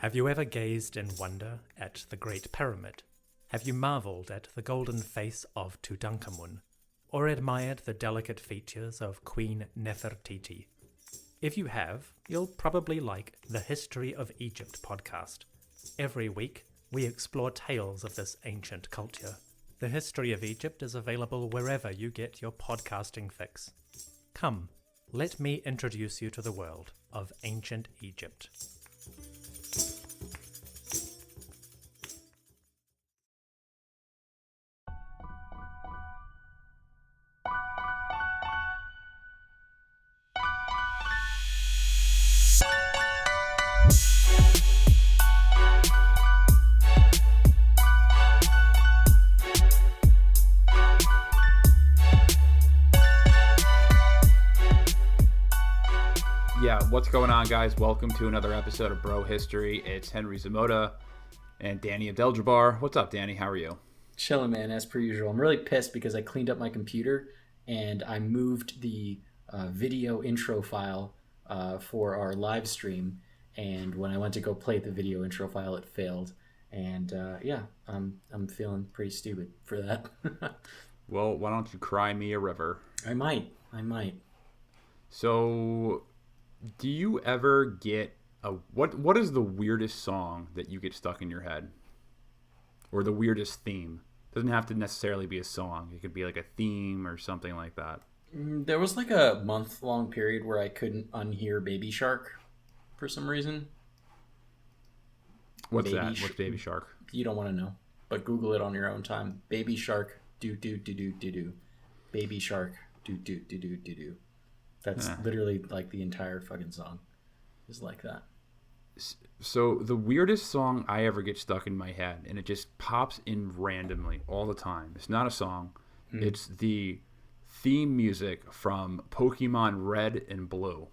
Have you ever gazed in wonder at the Great Pyramid? Have you marveled at the golden face of Tutankhamun? Or admired the delicate features of Queen Nefertiti? If you have, you'll probably like the History of Egypt podcast. Every week, we explore tales of this ancient culture. The History of Egypt is available wherever you get your podcasting fix. Come, let me introduce you to the world of ancient Egypt. What's going on, guys? Welcome to another episode of Bro History. It's Henry Zamota and Danny Abdeljabbar. What's up, Danny? How are you? Chilling, man, as per usual. I'm really pissed because I cleaned up my computer and I moved the video intro file for our live stream. And when I went to go play the video intro file, it failed. And I'm feeling pretty stupid for that. Well, why don't you cry me a river? I might. So, do you ever get what is the weirdest song that you get stuck in your head? Or the weirdest theme? It doesn't have to necessarily be a song. It could be like a theme or something like that. There was like a month-long period where I couldn't unhear Baby Shark for some reason. What's Baby Shark? You don't want to know, but Google it on your own time. Baby Shark, do. Baby Shark, do. That's literally like the entire fucking song is like that. So the weirdest song I ever get stuck in my head, and it just pops in randomly all the time. It's not a song. It's the theme music from Pokemon Red and Blue.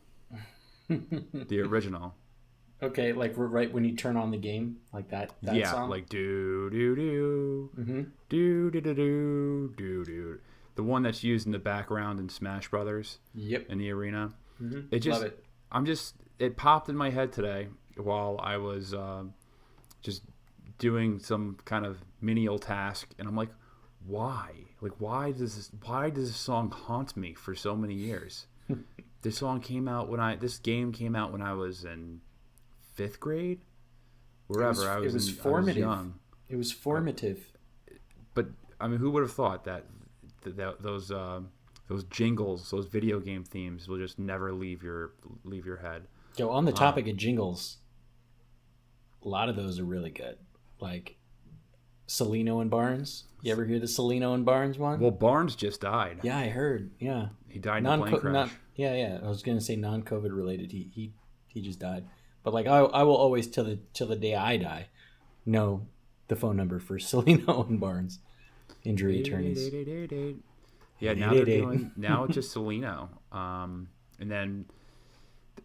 The original. Okay, like right when you turn on the game, like that song? Yeah, like do-do-do, do-do-do-do. The one that's used in the background in Smash Brothers. Yep. In the arena. Mm-hmm. Love it. It popped in my head today while I was just doing some kind of menial task, and I'm like, why? Like, why does this song haunt me for so many years? This game came out when I was in 5th grade, wherever I was formative. I was young. It was formative. But I mean, who would have thought that those jingles, those video game themes will just never leave your head. Yo, on the topic of jingles, a lot of those are really good. Like Celino and Barnes. You ever hear the Celino and Barnes one? Well, Barnes just died. Yeah, I heard. Yeah, he died in a plane crash. Yeah. I was gonna say non-COVID related. He just died. But like I will always till the day I die know the phone number for Celino and Barnes injury attorneys. Yeah, now it's just Celino. And then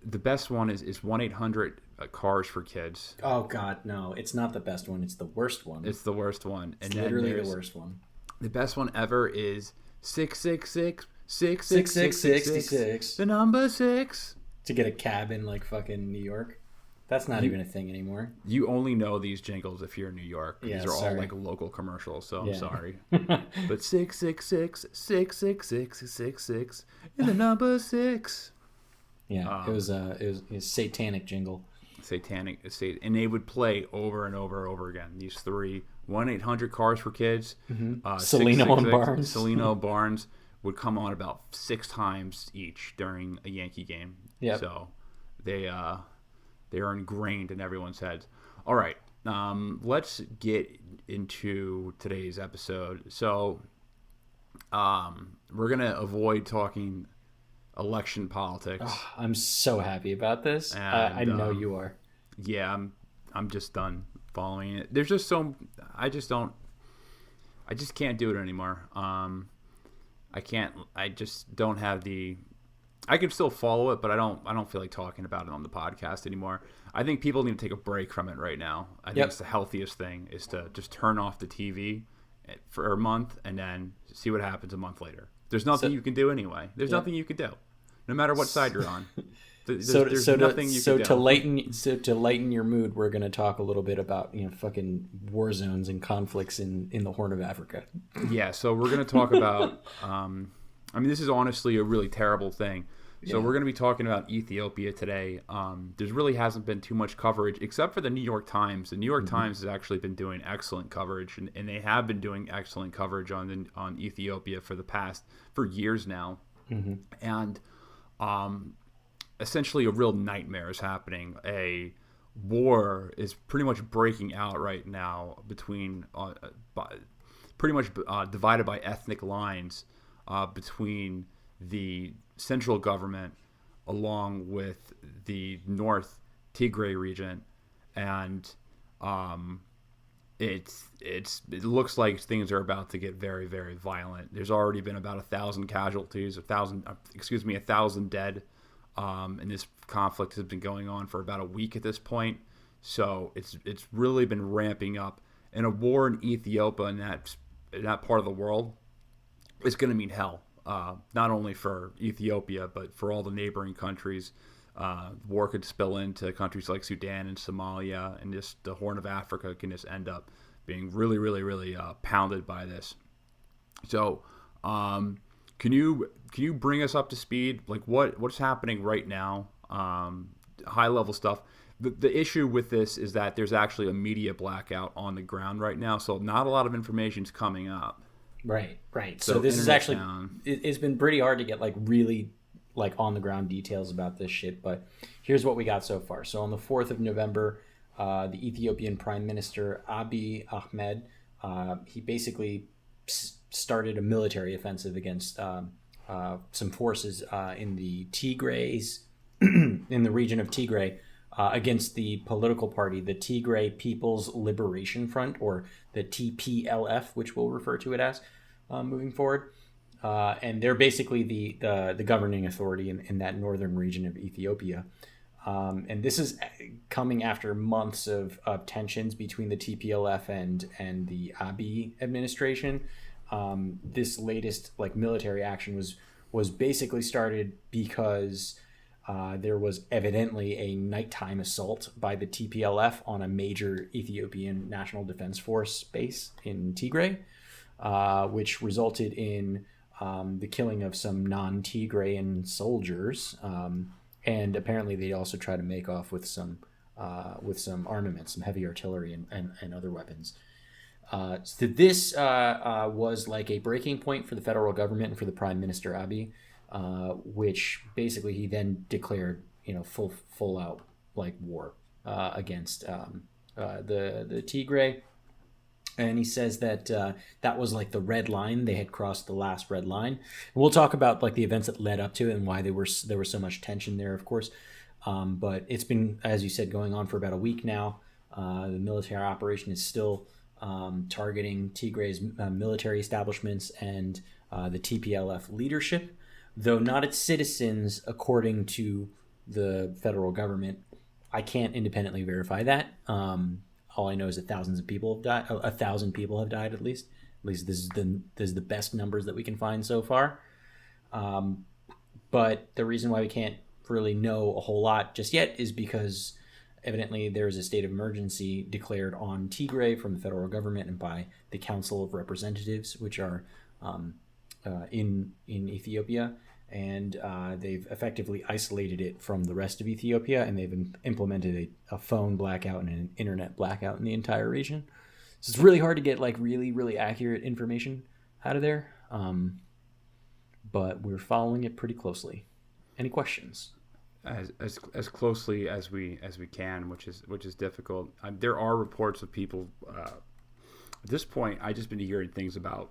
the best one is 1-800 Cars for Kids. Oh God, no! It's not the best one. It's the worst one. It's the worst one. It's literally the worst one. The best one ever is 666 66. The number 6. To get a cab in like fucking New York. That's not even a thing anymore. You only know these jingles if you're in New York. Yeah, these are all like local commercials, so I'm sorry. But 666 and the number 6. Yeah, it was a satanic jingle. And they would play over and over and over again. These three 1-800 Cars for Kids, Celino and Barnes. Celino Barnes would come on about 6 times each during a Yankee game. Yeah. So they are ingrained in everyone's heads. All right, let's get into today's episode. So we're gonna avoid talking election politics. Oh, I'm so happy about this. I know you are. Yeah, I'm just done following it. There's just I just can't do it anymore. I just don't have the. I can still follow it, but I don't feel like talking about it on the podcast anymore. I think people need to take a break from it right now. I think it's the healthiest thing is to just turn off the TV for a month and then see what happens a month later. There's nothing you can do anyway. There's nothing you can do, no matter what side you're on. There's nothing you can do. To lighten your mood, we're going to talk a little bit about fucking war zones and conflicts in the Horn of Africa. Yeah, so we're going to talk about. This is honestly a really terrible thing. So we're going to be talking about Ethiopia today. There really hasn't been too much coverage, except for the New York Times. The New York Times has actually been doing excellent coverage, and they have been doing excellent coverage on Ethiopia for years now. And essentially a real nightmare is happening. A war is pretty much breaking out right now between divided by ethnic lines between the central government along with the North Tigray region, and it looks like things are about to get very, very violent. There's already been about 1,000 casualties, 1,000 dead, and this conflict has been going on for about a week at this point. So it's really been ramping up, and a war in Ethiopia in that part of the world is going to mean hell. Not only for Ethiopia, but for all the neighboring countries. War could spill into countries like Sudan and Somalia, and just the Horn of Africa can just end up being really, really, really pounded by this. So, can you bring us up to speed? Like what's happening right now? High level stuff. The issue with this is that there's actually a media blackout on the ground right now, so not a lot of information's coming up. Right. So this is actually it's been pretty hard to get really on the ground details about this shit, but here's what we got so far. So on the 4th of November, the Ethiopian Prime Minister Abiy Ahmed, he basically started a military offensive against some forces in the Tigrays, in the region of Tigray, against the political party, the Tigray People's Liberation Front, or the TPLF, which we'll refer to it as moving forward. And they're basically the governing authority in that northern region of Ethiopia. And this is coming after months of tensions between the TPLF and the Abiy administration. This latest military action was basically started because there was evidently a nighttime assault by the TPLF on a major Ethiopian National Defense Force base in Tigray, which resulted in the killing of some non-Tigrayan soldiers, and apparently they also tried to make off with some armaments, some heavy artillery and other weapons. So this was like a breaking point for the federal government and for the Prime Minister Abiy, which basically he then declared, full out war against the Tigray. And he says that that was the red line. They had crossed the last red line. And we'll talk about the events that led up to it and why there was so much tension there, of course. But it's been, as you said, going on for about a week now. The military operation is still targeting Tigray's military establishments and the TPLF leadership, though not its citizens, according to the federal government. I can't independently verify that. All I know is that thousands of people have died. 1,000 people have died, at least. At least this is the best numbers that we can find so far. But the reason why we can't really know a whole lot just yet is because evidently there is a state of emergency declared on Tigray from the federal government and by the Council of Representatives, which are in Ethiopia. And they've effectively isolated it from the rest of Ethiopia, and they've implemented a phone blackout and an internet blackout in the entire region. So it's really hard to get really, really accurate information out of there. But we're following it pretty closely. Any questions? As closely as we can, which is difficult. There are reports of people. At this point, I just been hearing things about.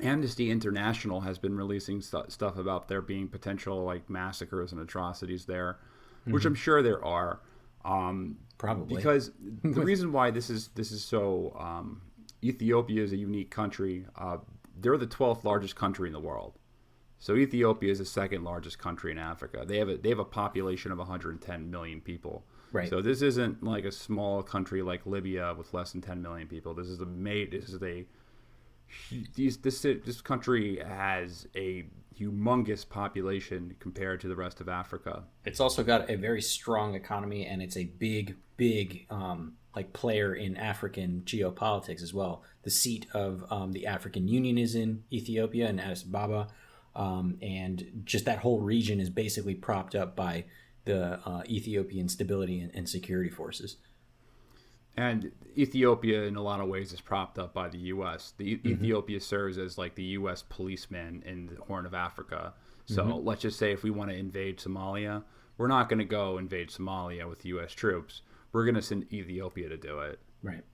Amnesty International has been releasing stuff about there being potential massacres and atrocities there, which I'm sure there are. Probably because the reason why this is so Ethiopia is a unique country. They're the 12th largest country in the world. So Ethiopia is the second largest country in Africa. They have a population of 110 million people. Right. So this isn't like a small country like Libya with less than 10 million people. This country has a humongous population compared to the rest of Africa. It's also got a very strong economy, and it's a big like player in African geopolitics as well. The seat of the African Union is in Ethiopia and Addis Ababa, and just that whole region is basically propped up by the Ethiopian stability and security forces. And Ethiopia, in a lot of ways, is propped up by the U.S. Ethiopia serves as like the U.S. policeman in the Horn of Africa. So let's just say if we want to invade Somalia, we're not going to go invade Somalia with U.S. troops. We're going to send Ethiopia to do it. Right.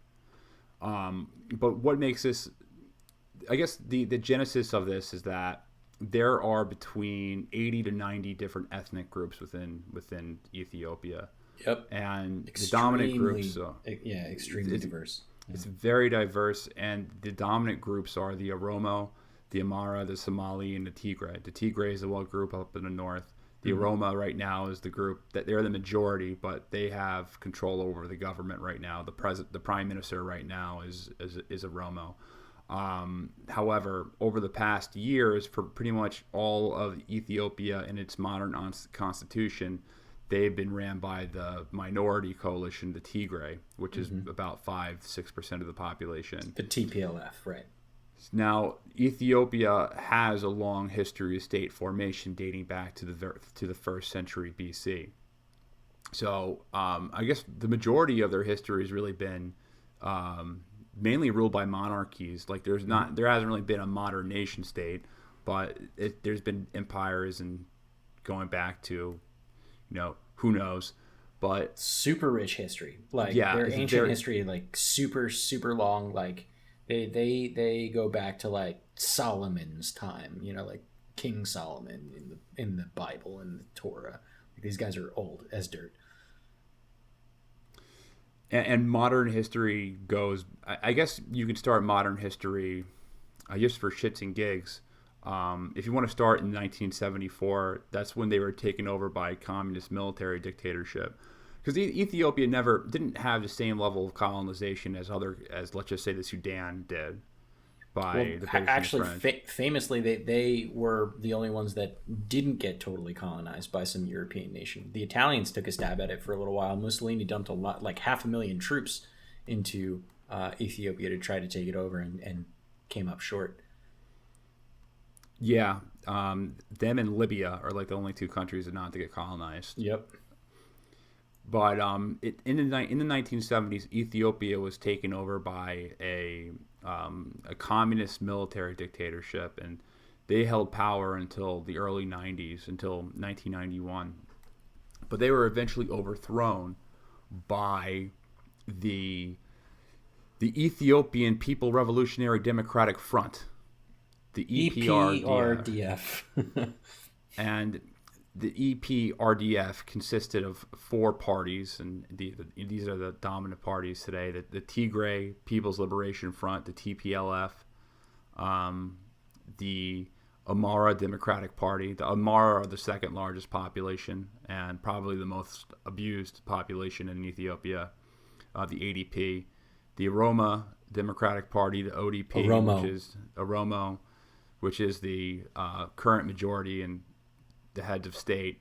But what makes this, I guess the genesis of this is that there are between 80 to 90 different ethnic groups within Ethiopia. Yep. And the dominant groups, extremely diverse. It's very diverse, and the dominant groups are the Oromo, the Amhara, the Somali, and the Tigray. The Tigray is the one group up in the north. The Oromo right now is the group that they're the majority, but they have control over the government right now. The prime minister right now is Oromo. However, over the past years, for pretty much all of Ethiopia and its modern constitution, they've been ran by the minority coalition, the Tigray, which is about 5-6% of the population. The TPLF, right. Now, Ethiopia has a long history of state formation dating back to the 1st century BC. So I guess the majority of their history has really been mainly ruled by monarchies. Like there hasn't really been a modern nation state, but there's been empires and going back to, who knows, but super rich history. Like their ancient history, like super long. Like they go back to like Solomon's time. Like King Solomon in the Bible and the Torah. Like, these guys are old as dirt. And modern history goes. I guess you could start modern history, just for shits and gigs. If you want to start in 1974, that's when they were taken over by communist military dictatorship. Because Ethiopia didn't have the same level of colonization as let's just say the Sudan did. The British actually, and French. Famously, they were the only ones that didn't get totally colonized by some European nation. The Italians took a stab at it for a little while. Mussolini dumped like 500,000 troops into Ethiopia to try to take it over and came up short. Yeah, them and Libya are like the only two countries that not to get colonized. Yep. But in the 1970s, Ethiopia was taken over by a communist military dictatorship, and they held power until the early 90s, until 1991. But they were eventually overthrown by the Ethiopian People Revolutionary Democratic Front. The EPRDF. And the EPRDF consisted of 4 parties, and these are the dominant parties today: the Tigray People's Liberation Front, the TPLF, the Amhara Democratic Party. The Amhara are the second largest population and probably the most abused population in Ethiopia. The ADP, the Oromo Democratic Party, the ODP, which is the current majority and the heads of state,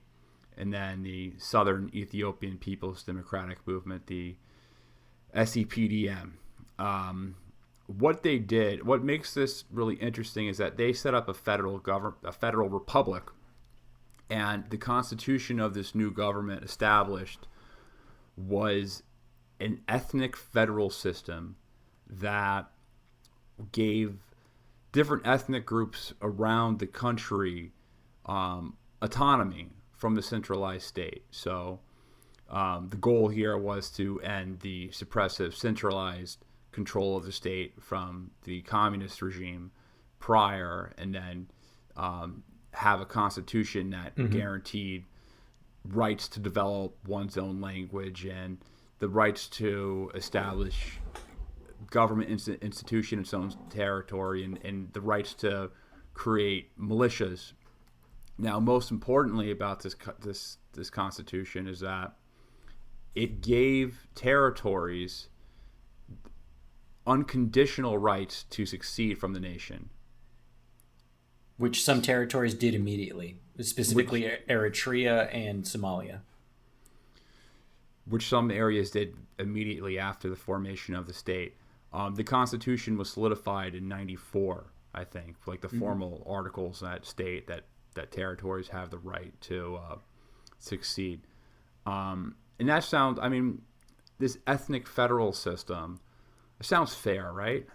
and then the Southern Ethiopian People's Democratic Movement, the SEPDM. What makes this really interesting is that they set up a federal republic, and the constitution of this new government established was an ethnic federal system that gave different ethnic groups around the country autonomy from the centralized state. So the goal here was to end the suppressive centralized control of the state from the communist regime prior, and then have a constitution that guaranteed rights to develop one's own language and the rights to establish government institution in its own territory, and the rights to create militias. Now, most importantly about this constitution is that it gave territories unconditional rights to succeed from the nation. Which some territories did immediately, specifically Eritrea and Somalia. Which some areas did immediately after the formation of the state. The Constitution was solidified in '94, I think, like the formal articles that state that territories have the right to succeed. And that sounds, I mean, this ethnic federal system, it sounds fair, right?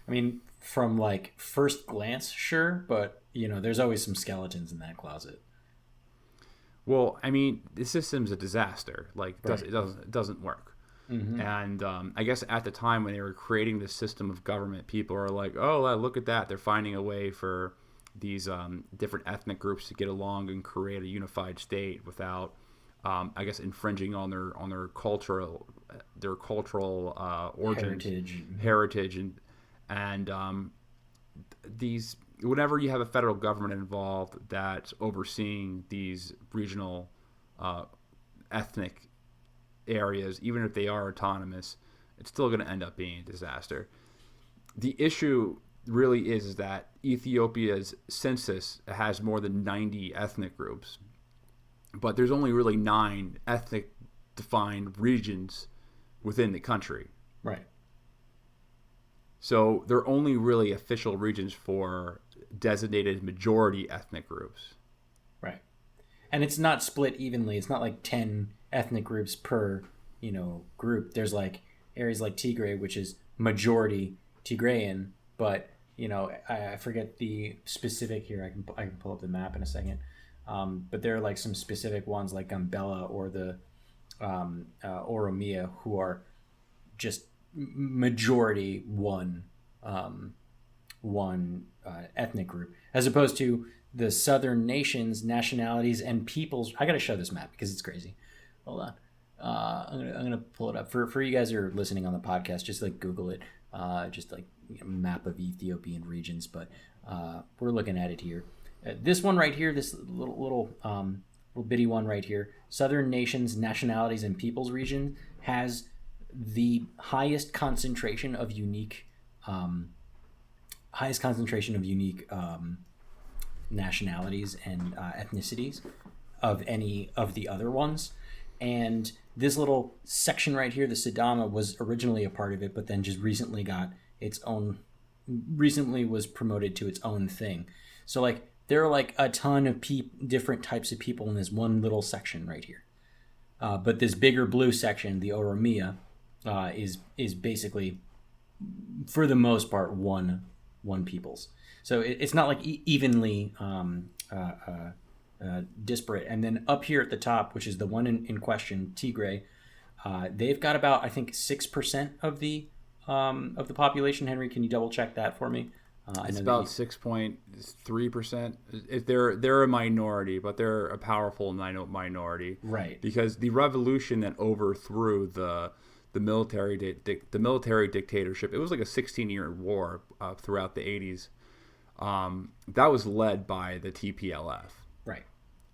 I mean, from like first glance, sure, but there's always some skeletons in that closet. Well, I mean, the system's a disaster. Like, Right. it doesn't work. And I guess at the time when they were creating this system of government, people are like, "Oh, look at that! They're finding a way for these different ethnic groups to get along and create a unified state without, I guess, infringing on their cultural origins, heritage, and these. Whenever you have a federal government involved that's overseeing these regional ethnic areas, even if they are autonomous, it's still going to end up being a disaster. The issue really is that Ethiopia's census has more than 90 ethnic groups, but there's only really 9 ethnic defined regions within the country. Right. So they're only really official regions for designated majority ethnic groups. Right. And it's not split evenly. It's not like 10 ethnic groups per, group. There's like areas like Tigray, which is majority Tigrayan, but, I forget the specific here. I can pull up the map in a second. But there are like some specific ones like Gambela or the Oromia who are just majority one ethnic group, as opposed to the southern nations, nationalities, and peoples. I gotta show this map because it's crazy. Hold on, I'm gonna pull it up for you guys who are listening on the podcast. Just like Google it, just like map of Ethiopian regions. But we're looking at it here. This one right here, this little bitty one right here, Southern Nations, Nationalities, and Peoples region has the highest concentration of unique nationalities and ethnicities of any of the other ones. And this little section right here, the Sidama, was originally a part of it, but then just recently was promoted to its own thing. So like there are like a ton of different types of people in this one little section right here. But this bigger blue section, the Oromia, is basically, for the most part, one peoples. So it's not like evenly disparate. And then up here at the top, which is the one in question, Tigray, they've got about, I think, 6% of the population. Henry, can you double check that for me? It's about 6.3%. They're a minority, but they're a powerful minority, right? Because the revolution that overthrew the military dictatorship, it was like a 16-year war throughout the 80s. That was led by the TPLF, right?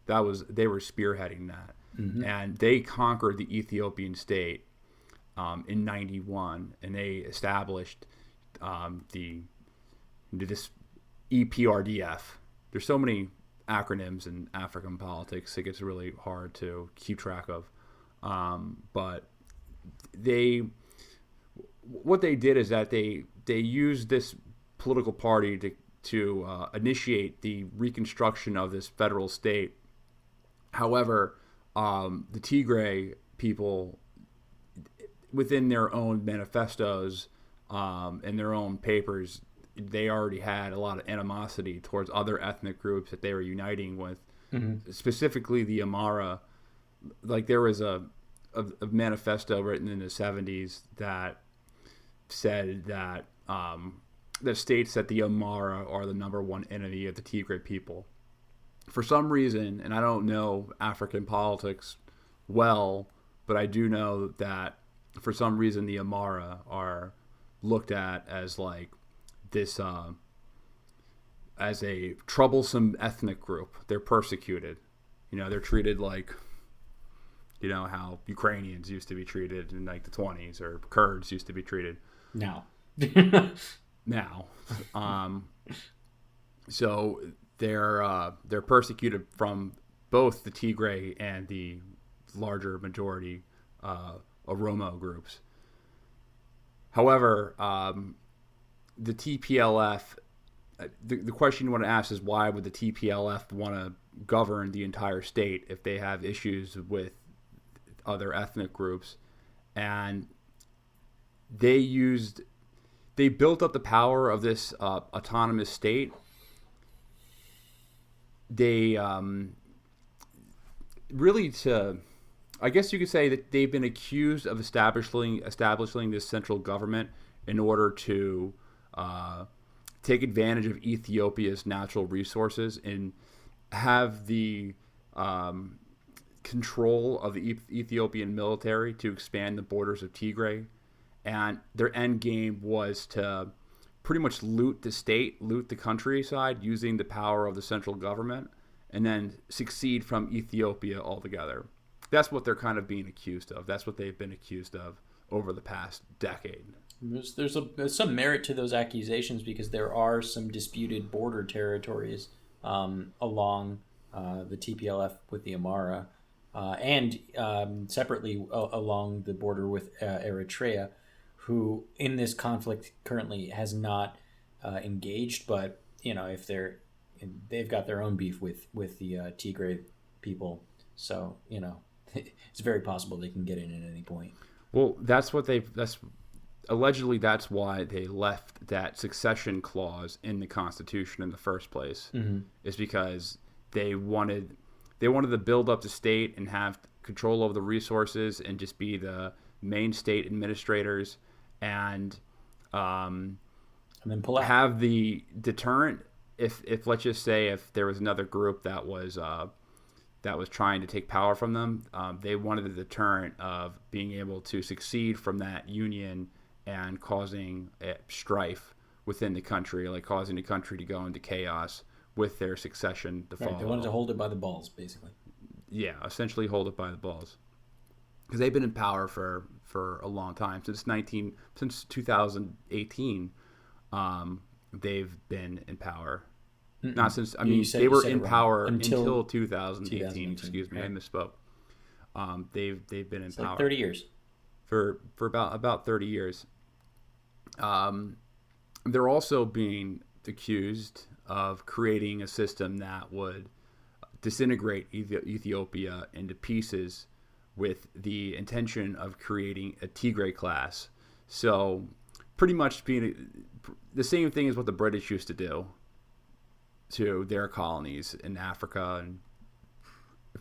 They were spearheading that, and they conquered the Ethiopian state in '91, and they established this EPRDF. There's so many acronyms in African politics, it gets really hard to keep track of. But what they did is that they used this political party to initiate the reconstruction of this federal state. However, the Tigray people, within their own manifestos and their own papers, they already had a lot of animosity towards other ethnic groups that they were uniting with, specifically the Amhara. Like there was a manifesto written in the 70s that said that that states that the Amhara are the number one enemy of the Tigray people. For some reason, and I don't know African politics well, but I do know that for some reason the Amhara are looked at as like this as a troublesome ethnic group. They're persecuted. They're treated like, how Ukrainians used to be treated in like the 20s, or Kurds used to be treated now. So they're persecuted from both the Tigray and the larger majority Oromo groups. However, the TPLF, the question you want to ask is, why would the TPLF want to govern the entire state if they have issues with other ethnic groups? And they built up the power of this autonomous state. They really, I guess you could say that they've been accused of establishing this central government in order to take advantage of Ethiopia's natural resources and have the control of the Ethiopian military to expand the borders of Tigray. And their end game was to pretty much loot the countryside using the power of the central government, and then succeed from Ethiopia altogether. That's what they're kind of being accused of. That's what they've been accused of over the past decade. There's some merit to those accusations, because there are some disputed border territories along the TPLF with the Amhara, and separately along the border with Eritrea, who in this conflict currently has not engaged. But if they've got their own beef with the Tigray people, so it's very possible they can get in at any point. Well, allegedly that's why they left that succession clause in the Constitution in the first place. Mm-hmm. Is because they wanted to build up the state and have control over the resources and just be the main state administrators, and then pull out. Have the deterrent if let's just say if there was another group that was trying to take power from them, they wanted the deterrent of being able to succeed from that union and causing strife within the country, like causing the country to go into chaos with their succession to follow. Right, they wanted to hold it by the balls, basically. Yeah, essentially hold it by the balls, because they've been in power for a long time, since 2018. They've been in power. Mm-mm. Not since they were in power until 2018. Excuse me, right. I misspoke. They've been in power like 30 years. For about 30 years. They're also being accused of creating a system that would disintegrate Ethiopia into pieces, with the intention of creating a Tigray class. So pretty much being the same thing as what the British used to do to their colonies in Africa and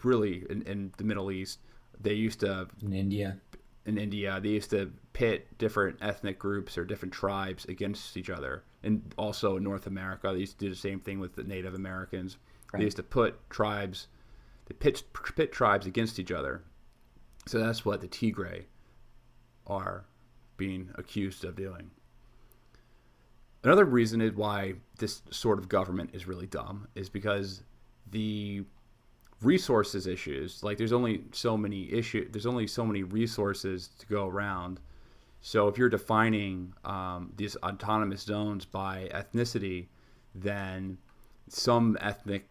really in the Middle East. They used to in India, they used to pit different ethnic groups or different tribes against each other. And also in North America, they used to do the same thing with the Native Americans. Right. They used to pit tribes against each other. So that's what the Tigray are being accused of doing. Another reason is why this sort of government is really dumb is because the resources issues, like there's only so many resources to go around. So if you're defining these autonomous zones by ethnicity, then some ethnic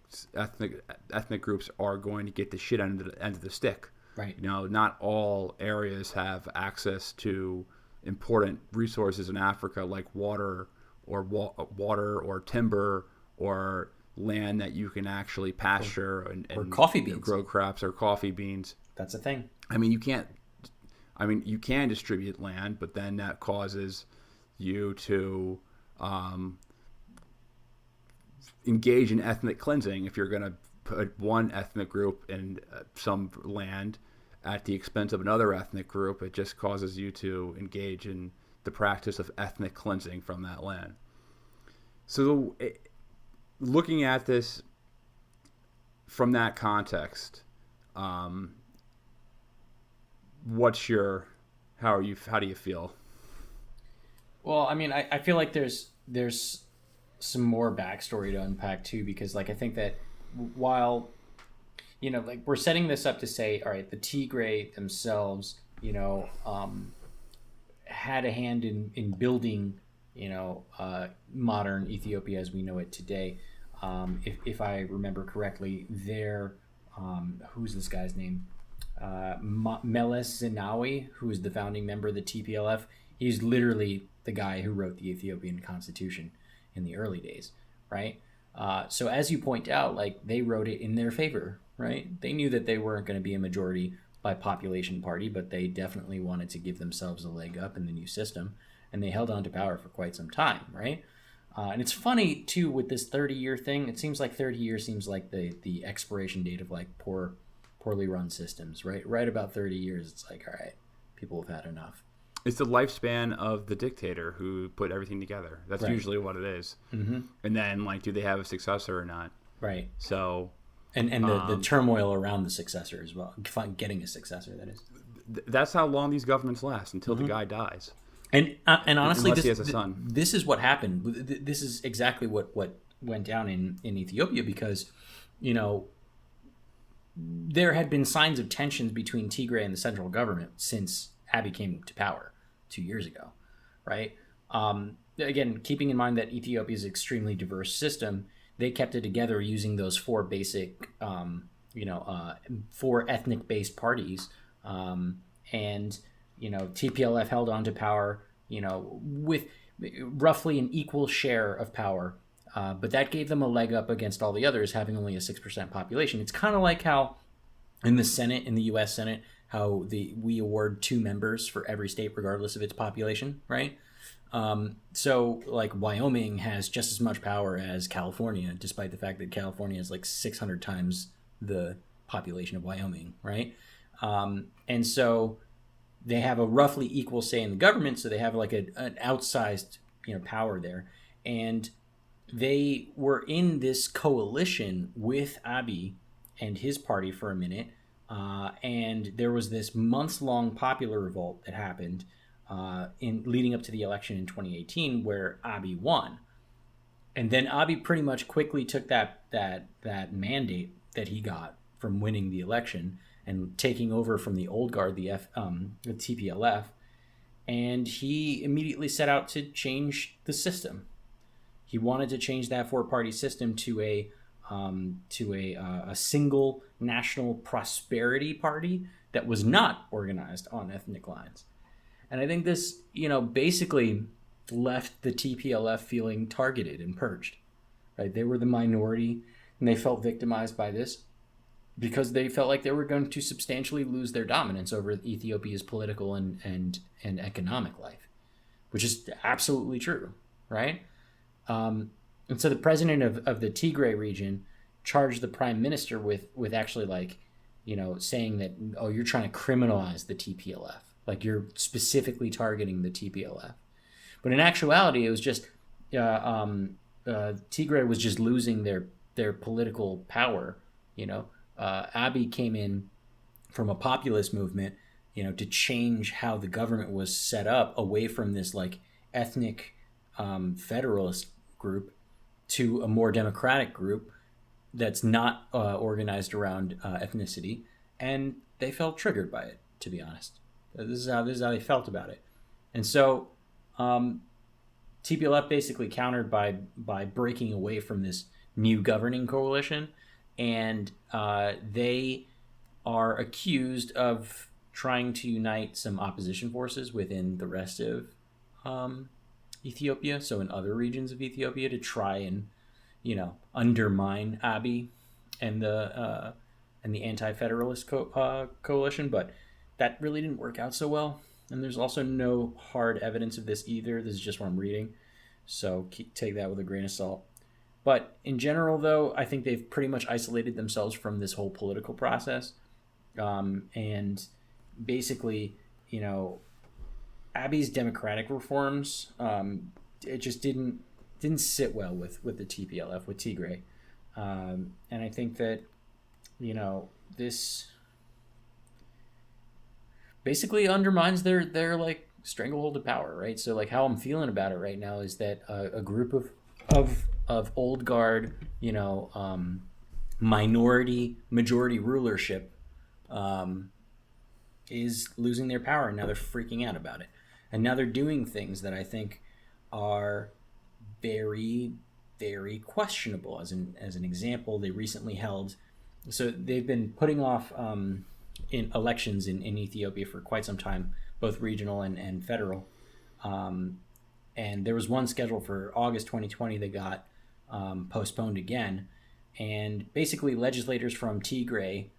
groups are going to get the shit end of the stick. Right. Not all areas have access to important resources in Africa, like water or timber or land that you can actually pasture and coffee beans, grow crops or coffee beans. That's a thing. You can distribute land, but then that causes you to engage in ethnic cleansing. If you're going to put one ethnic group in some land at the expense of another ethnic group, it just causes you to engage in the practice of ethnic cleansing from that land. So looking at this from that context, how do you feel? Well, I feel like there's some more backstory to unpack too, because I think that while we're setting this up to say, all right, the Tigray themselves had a hand in building modern Ethiopia as we know it today, if I remember correctly, their who's this guy's name? Meles Zenawi, who is the founding member of the TPLF. He's literally the guy who wrote the Ethiopian constitution in the early days, right? So as you point out, like, they wrote it in their favor, right? They knew that they weren't going to be a majority by population party, but they definitely wanted to give themselves a leg up in the new system, and they held on to power for quite some time, right? And it's funny too with this 30-year thing. It seems like 30 years seems like the expiration date of like poorly run systems, right? Right about 30 years, it's like, all right, people have had enough. It's the lifespan of the dictator who put everything together. That's right. Usually what it is. Mm-hmm. And then, like, do they have a successor or not? Right. So, and the turmoil around the successor as well, getting a successor, that is. That's how long these governments last, until mm-hmm. the guy dies. And honestly, unless he has a son. This is what happened. This is exactly what went down in Ethiopia, because, you know, there had been signs of tensions between Tigray and the central government since Abiy came to power 2 years ago, right? Again, keeping in mind that Ethiopia is an extremely diverse system, they kept it together using those four basic, four ethnic-based parties, and you know, TPLF held on to power, you know, with roughly an equal share of power, but that gave them a leg up against all the others, having only a 6% population. It's kind of like how in the Senate, in the U.S. Senate, how we award 2 members for every state regardless of its population, right? So like Wyoming has just as much power as California, despite the fact that California is like 600 times the population of Wyoming, right? And so they have a roughly equal say in the government, so they have like an outsized, you know, power there. And they were in this coalition with Abiy and his party for a minute, and there was this months-long popular revolt that happened in leading up to the election in 2018, where Abiy won. And then Abiy pretty much quickly took that mandate that he got from winning the election and taking over from the old guard, the TPLF, and he immediately set out to change the system. He wanted to change that 4-party system to a single national prosperity party that was not organized on ethnic lines. And I think this, you know, basically left the TPLF feeling targeted and purged. Right? They were the minority, and they felt victimized by this, because they felt like they were going to substantially lose their dominance over Ethiopia's political and economic life, which is absolutely true, right? And so the president of the Tigray region charged the prime minister with actually, like, you know, saying that, oh, you're trying to criminalize the TPLF, like you're specifically targeting the TPLF. But in actuality, it was just Tigray was just losing their political power, you know. Abiy came in from a populist movement, you know, to change how the government was set up away from this like ethnic federalist group to a more democratic group that's not organized around ethnicity, and they felt triggered by it, to be honest. This is how they felt about it. And so TPLF basically countered by breaking away from this new governing coalition, and they are accused of trying to unite some opposition forces within the rest of Ethiopia, so in other regions of Ethiopia, to try and, you know, undermine Abiy and the anti-federalist coalition, but that really didn't work out so well. And there's also no hard evidence of this either. This is just what I'm reading, so take that with a grain of salt. But in general, though, I think they've pretty much isolated themselves from this whole political process. And basically, you know, Abiy's democratic reforms, it just didn't sit well with the TPLF, with Tigray. And I think that, you know, this basically undermines their like stranglehold of power, right? So like how I'm feeling about it right now is that a group of old guard, you know, majority rulership is losing their power, and now they're freaking out about it. And now they're doing things that I think are very very questionable. As an example, they recently held, so they've been putting off in elections in Ethiopia for quite some time, both regional and federal. And there was one scheduled for August 2020 that got postponed again. And basically legislators from Tigray,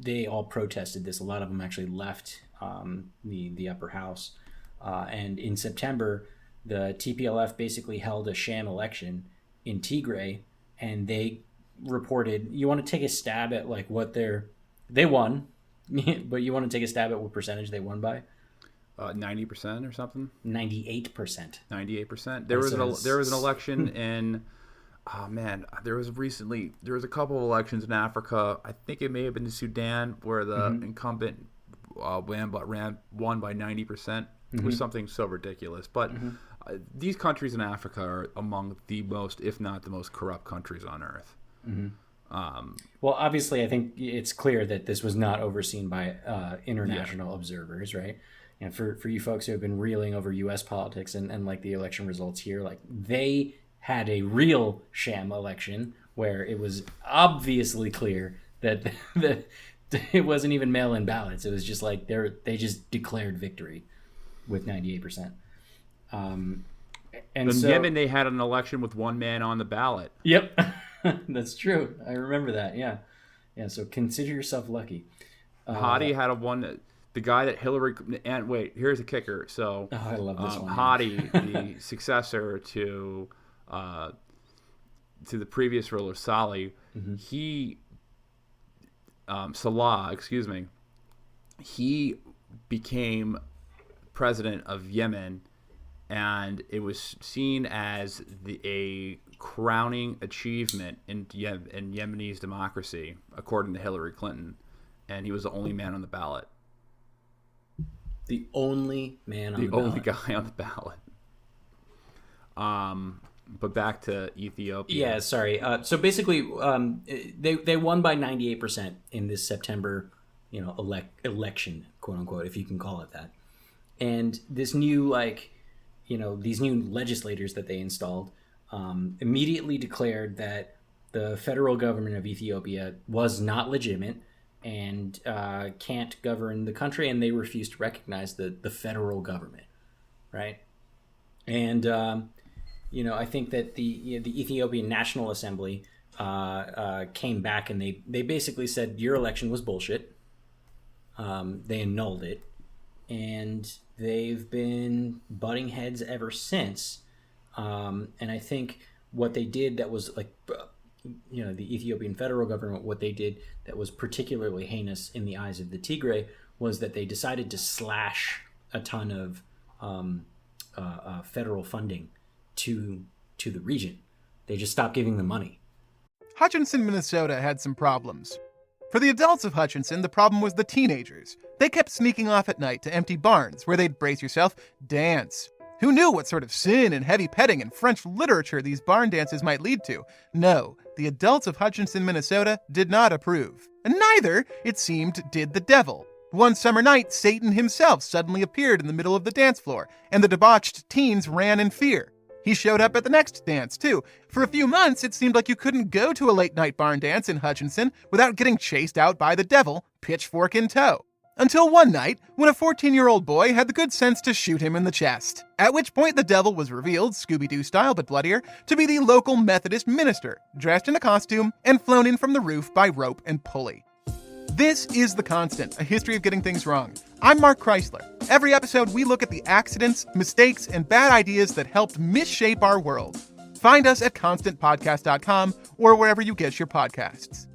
they all protested this. A lot of them actually left the upper house. And in September, the TPLF basically held a sham election in Tigray, and they reported, you want to take a stab at like what they won, but you want to take a stab at what percentage they won by? 90% or something. 98%. 98%. There was an election in. Oh man, there was a couple of elections in Africa. I think it may have been in Sudan where the incumbent won by 90%. It was something so ridiculous. But these countries in Africa are among the most, if not the most, corrupt countries on earth. Well, obviously, I think it's clear that this was not overseen by international observers, right? And for you folks who have been reeling over U.S. politics and like the election results here, like they had a real sham election where it was obviously clear that it wasn't even mail-in ballots. It was just like they just declared victory with 98%. And in Yemen, they had an election with one man on the ballot. Yep, that's true. I remember that. Yeah. So consider yourself lucky. Hadi had the guy that Hillary, and wait, here's the kicker. So I love this one. Hadi, the successor to the previous ruler Salih, Salah, he became president of Yemen, and it was seen as a crowning achievement in Yemenese democracy, according to Hillary Clinton, and he was the only man on the ballot. The only man on the ballot. The only guy on the ballot. But back to Ethiopia. Yeah, sorry. So basically, they won by 98% in this September, election, quote unquote, if you can call it that. And this new, these new legislators that they installed immediately declared that the federal government of Ethiopia was not legitimate and can't govern the country, and they refused to recognize the federal government, right? And I think that the Ethiopian National Assembly came back and they basically said your election was bullshit. They annulled it, and they've been butting heads ever since. And I think what they did that was the Ethiopian federal government, what they did that was particularly heinous in the eyes of the Tigray was that they decided to slash a ton of federal funding to the region. They just stopped giving them money. Hutchinson, Minnesota had some problems. For the adults of Hutchinson, the problem was the teenagers. They kept sneaking off at night to empty barns where they'd, brace yourself, dance. Who knew what sort of sin and heavy petting and French literature these barn dances might lead to? No, the adults of Hutchinson, Minnesota did not approve. And neither, it seemed, did the devil. One summer night, Satan himself suddenly appeared in the middle of the dance floor, and the debauched teens ran in fear. He showed up at the next dance, too. For a few months, it seemed like you couldn't go to a late-night barn dance in Hutchinson without getting chased out by the devil, pitchfork in tow. Until one night, when a 14-year-old boy had the good sense to shoot him in the chest. At which point the devil was revealed, Scooby-Doo style but bloodier, to be the local Methodist minister, dressed in a costume and flown in from the roof by rope and pulley. This is The Constant, a history of getting things wrong. I'm Mark Chrysler. Every episode, we look at the accidents, mistakes, and bad ideas that helped misshape our world. Find us at constantpodcast.com or wherever you get your podcasts.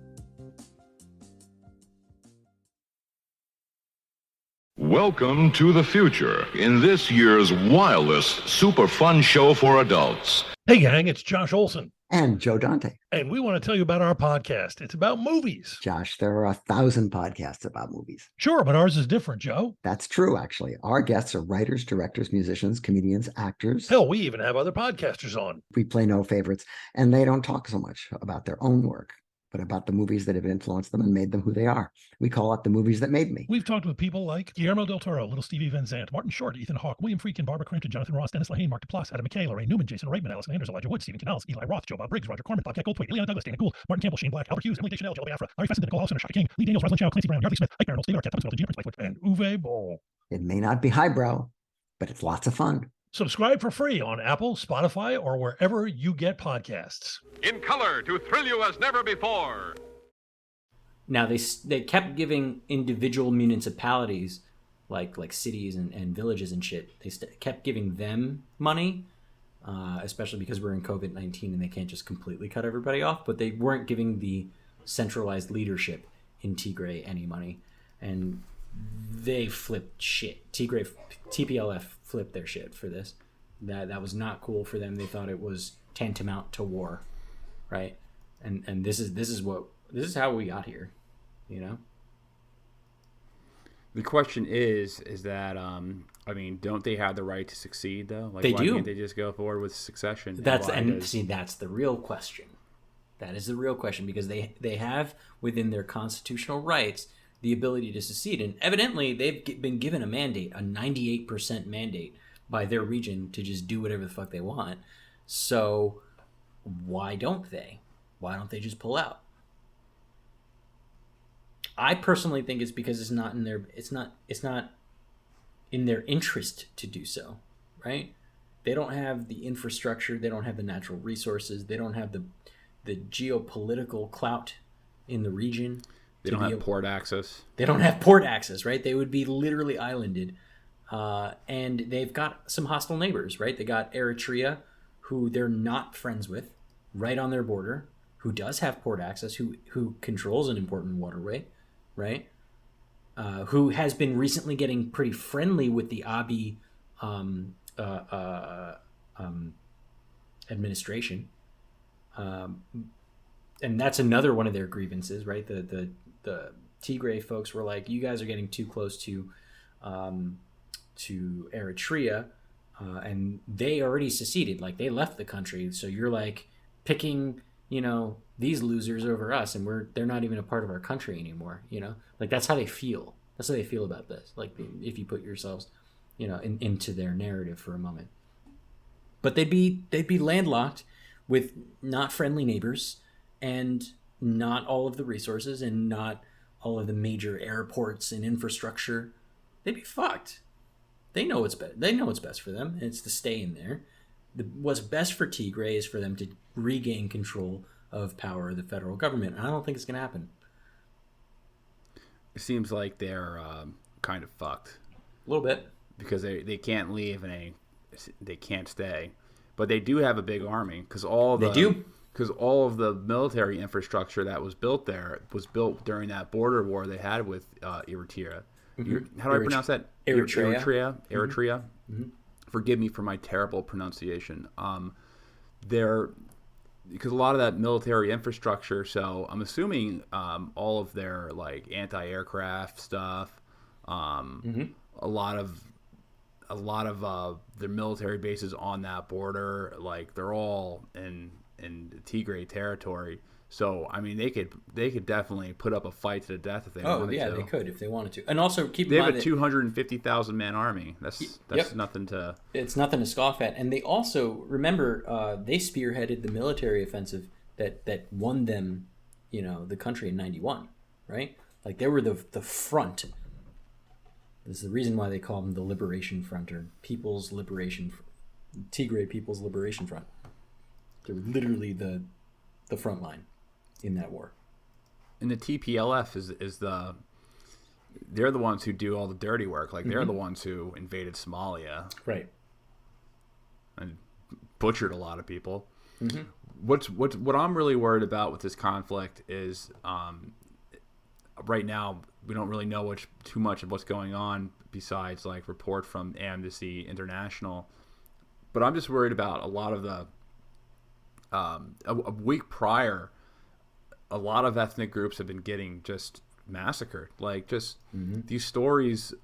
Welcome to the future in this year's wildest super fun show for adults. Hey gang, it's Josh Olson. And Joe Dante. And we want to tell you about our podcast. It's about movies. Josh, there are 1,000 podcasts about movies. Sure, but ours is different, Joe. That's true, actually. Our guests are writers, directors, musicians, comedians, actors. Hell, we even have other podcasters on. We play no favorites, and they don't talk so much about their own work, but about the movies that have influenced them and made them who they are. We call it the movies that made me. We've talked with people like Guillermo del Toro, Little Stevie Van Zandt, Martin Short, Ethan Hawke, William Friedkin, Barbara Crampton, Jonathan Ross, Dennis Lehane, Mark Duplass, Adam McKay, Lorraine Newman, Jason Reitman, Alison Anders, Elijah Wood, Stephen Canals, Eli Roth, Joe Bob Briggs, Roger Corman, Bobcat Goldthwait, Ileana Douglas, Dana Gould, Martin Campbell, Shane Black, Albert Hughes, Emily Deschanel, Jill Biafra, Larry Fessenden, Nicole Houseman, Shaka King, Lee Daniels, Rosalind Chow, Clancy Brown, Yardley Smith, Ike Barinholtz, David Arquette, Thomas Middleton, Gina Prince Blakewood, and Uwe Boll. It may not be highbrow, but it's lots of fun. Subscribe for free on Apple, Spotify, or wherever you get podcasts. In color to thrill you as never before. Now they kept giving individual municipalities, like cities and villages and shit. They kept giving them money, especially because we're in COVID-19 and they can't just completely cut everybody off. But they weren't giving the centralized leadership in Tigray any money, and they flipped shit. TPLF flipped their shit for this. That was not cool for them. They thought it was tantamount to war, right? And this is how we got here, you know. The question is that I mean, don't they have the right to succeed though? Like, they why do. Can't they just go forward with succession? That's the real question. That is the real question, because they have within their constitutional rights the ability to secede, and evidently they've been given a mandate, a 98% mandate by their region to just do whatever the fuck they want. So why don't they? Why don't they just pull out? I personally think it's because it's not in their interest to do so, right? They don't have the infrastructure, they don't have the natural resources, they don't have the geopolitical clout in the region. They don't have port access. They don't have port access, right? They would be literally islanded. And they've got some hostile neighbors, right? They got Eritrea, who they're not friends with, right on their border, who does have port access, who controls an important waterway, right? Who has been recently getting pretty friendly with the Abiy administration. And that's another one of their grievances, right? The Tigray folks were like, you guys are getting too close to Eritrea, and they already seceded, like they left the country. So you're like picking, these losers over us, and they're not even a part of our country anymore. Like that's how they feel. That's how they feel about this. Like if you put yourselves, into their narrative for a moment. But they'd be landlocked with not friendly neighbors and not all of the resources and not all of the major airports and infrastructure. They'd be fucked. They know what's best. They know what's best for them, and it's to stay in there. What's best for Tigray is for them to regain control of power of the federal government. And I don't think it's going to happen. It seems like they're kind of fucked. A little bit. Because they can't leave and they can't stay. But they do have a big army, because all of the military infrastructure that was built there was built during that border war they had with Eritrea. Mm-hmm. How do I pronounce that? Eritrea. Mm-hmm. Forgive me for my terrible pronunciation. Because a lot of that military infrastructure. So I'm assuming all of their like anti-aircraft stuff. A lot of their military bases on that border, like they're all in Tigray territory. So I mean, they could definitely put up a fight to the death if they wanted to. Oh yeah, they could if they wanted to. And also keep in mind they have a 250,000 man army. That's nothing to. It's nothing to scoff at. And they also remember they spearheaded the military offensive that won them, the country in '91, right? Like they were the front. This is the reason why they call them the Liberation Front or Tigray People's Liberation Front. They're literally the front line in that war. And the TPLF they're the ones who do all the dirty work. Like they're the ones who invaded Somalia, right, and butchered a lot of people. Mm-hmm. What I'm really worried about with this conflict is right now we don't really know too much of what's going on besides like report from Amnesty International. But I'm just worried about a lot of the a week prior, a lot of ethnic groups have been getting just massacred. Like just these stories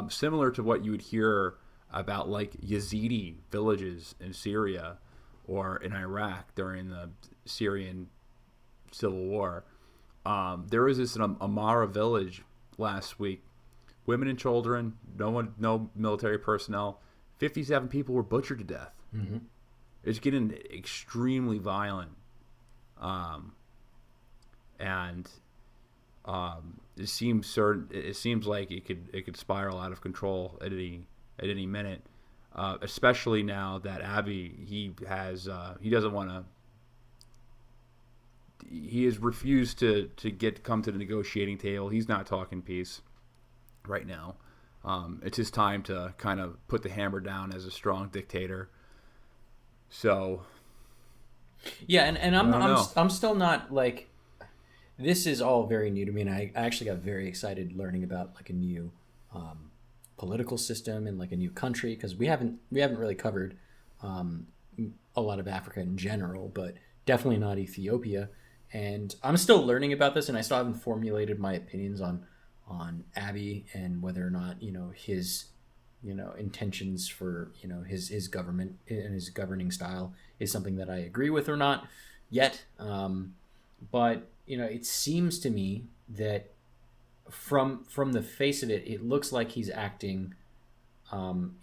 similar to what you would hear about like Yazidi villages in Syria or in Iraq during the Syrian civil war. There was this in Amara village last week. Women and children, no military personnel. 57 people were butchered to death. Mm-hmm. It's getting extremely violent, and it seems like it could spiral out of control at any minute. Especially now that Abiy he has refused to come to the negotiating table. He's not talking peace right now. It's his time to kind of put the hammer down as a strong dictator. So yeah, and I'm still not like, this is all very new to me, and I actually got very excited learning about like a new political system and like a new country, because we haven't really covered a lot of Africa in general, but definitely not Ethiopia. And I'm still learning about this, and I still haven't formulated my opinions on Abiy and whether or not his intentions for his government and his governing style is something that I agree with or not yet. But it seems to me that from the face of it, it looks like he's acting from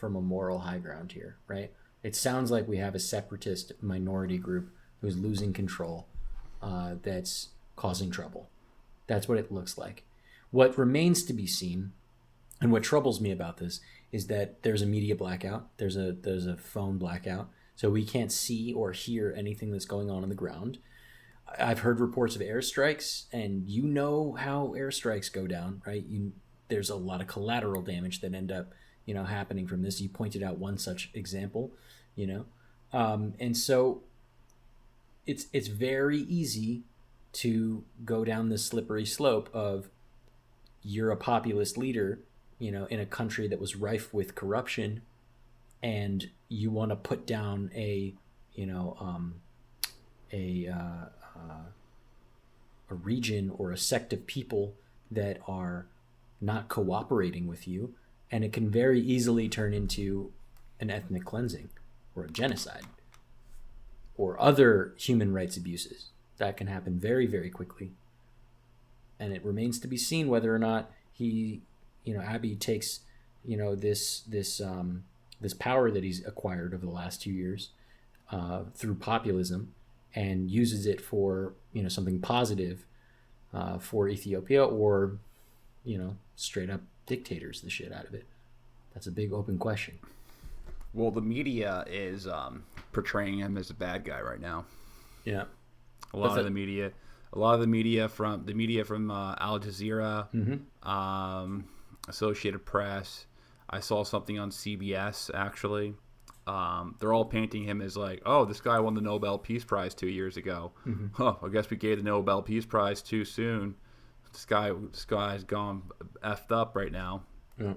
a moral high ground here, right? It sounds like we have a separatist minority group who's losing control, that's causing trouble. That's what it looks like. What remains to be seen, and what troubles me about this, is that there's a media blackout. There's a phone blackout, so we can't see or hear anything that's going on the ground. I've heard reports of airstrikes, and how airstrikes go down, right? There's a lot of collateral damage that end up happening from this. You pointed out one such example, and so it's very easy to go down this slippery slope of, you're a populist leader, in a country that was rife with corruption, and you want to put down a region or a sect of people that are not cooperating with you, and it can very easily turn into an ethnic cleansing or a genocide or other human rights abuses that can happen very, very quickly. And it remains to be seen whether or not Abiy takes this power that he's acquired over the last 2 years through populism and uses it for something positive for Ethiopia, or straight up dictators the shit out of it. That's a big open question. Well, the media is portraying him as a bad guy right now. Yeah, a lot of the media from Al Jazeera, mm-hmm. Associated Press. I saw something on CBS actually. They're all painting him as like, oh, this guy won the Nobel Peace Prize 2 years ago. Mm-hmm. I guess we gave the Nobel Peace Prize too soon. This guy's gone effed up right now. Yeah.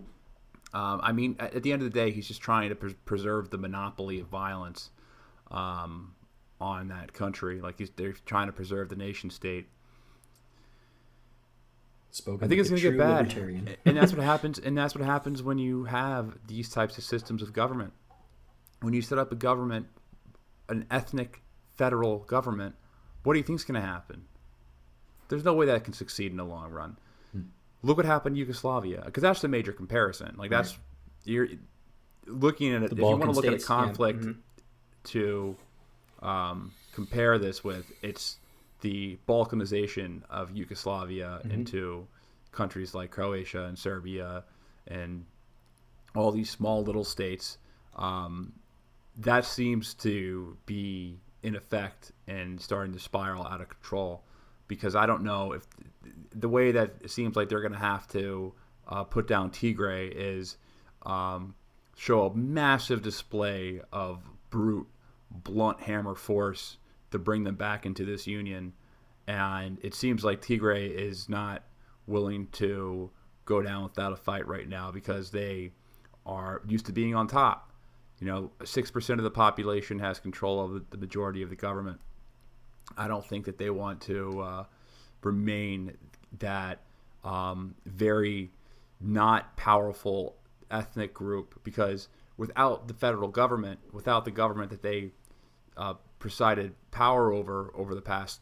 I mean, at the end of the day, he's just trying to preserve the monopoly of violence on that country. Like they're trying to preserve the nation state. I think it's going to get bad, and that's what happens. And that's what happens when you have these types of systems of government. When you set up a government, an ethnic federal government, what do you think is going to happen? There's no way that can succeed in the long run. Look what happened in Yugoslavia, because that's the major comparison. Like that's you're looking at it. If you want to look at a conflict to compare this with, it's the Balkanization of Yugoslavia into countries like Croatia and Serbia and all these small little states. That seems to be in effect and starting to spiral out of control, because I don't know if the way that it seems like they're going to have to put down Tigray is show a massive display of brute, blunt hammer force to bring them back into this union. And it seems like Tigray is not willing to go down without a fight right now, because they are used to being on top. 6% of the population has control of the majority of the government. I don't think that they want to remain that very not powerful ethnic group, because without the federal government, without the government that they presided power over the past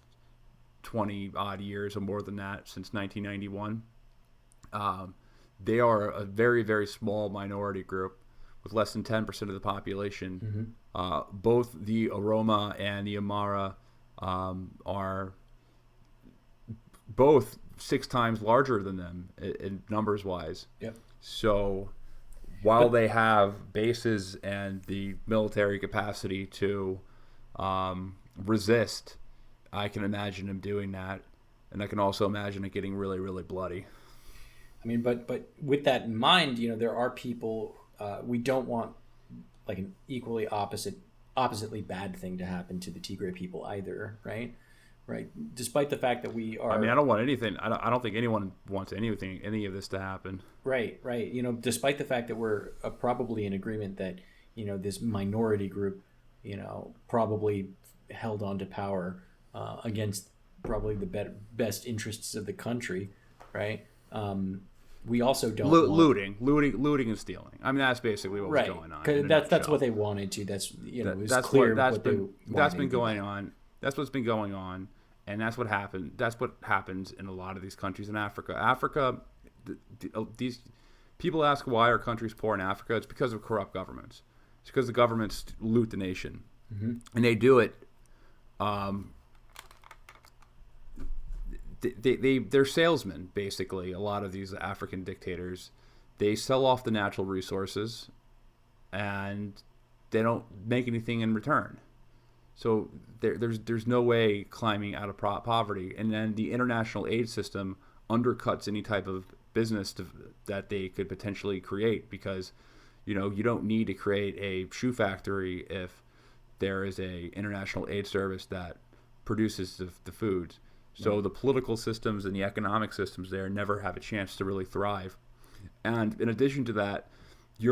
20 odd years or more than that, since 1991. They are a very, very small minority group with less than 10% of the population. Both the Oroma and the Amara are both 6 times larger than them in numbers wise. Yep. So while they have bases and the military capacity to resist, I can imagine them doing that, and I can also imagine it getting really, really bloody. I mean, but with that in mind, there are people, we don't want like an equally oppositely bad thing to happen to the Tigray people either, right? Right. Despite the fact that we are, I mean, I don't want anything. I don't think anyone wants any of this to happen. Right. Despite the fact that we're probably in agreement that this minority group, probably held on to power against probably the best interests of the country, right? We also don't looting and stealing. I mean, that's basically what was going on. That's what they wanted to. That's that's clear. That's been going on. That's what's been going on, and that's what happened. That's what happens in a lot of these countries in Africa. These people ask why are countries poor in Africa. It's because of corrupt governments. It's because the governments loot the nation, and they do it. They're salesmen, basically. A lot of these African dictators, they sell off the natural resources, and they don't make anything in return. So there's no way climbing out of poverty. And then the international aid system undercuts any type of business that they could potentially create, because you don't need to create a shoe factory if there is a international aid service that produces the foods. So the political systems and the economic systems there never have a chance to really thrive. And in addition to that, the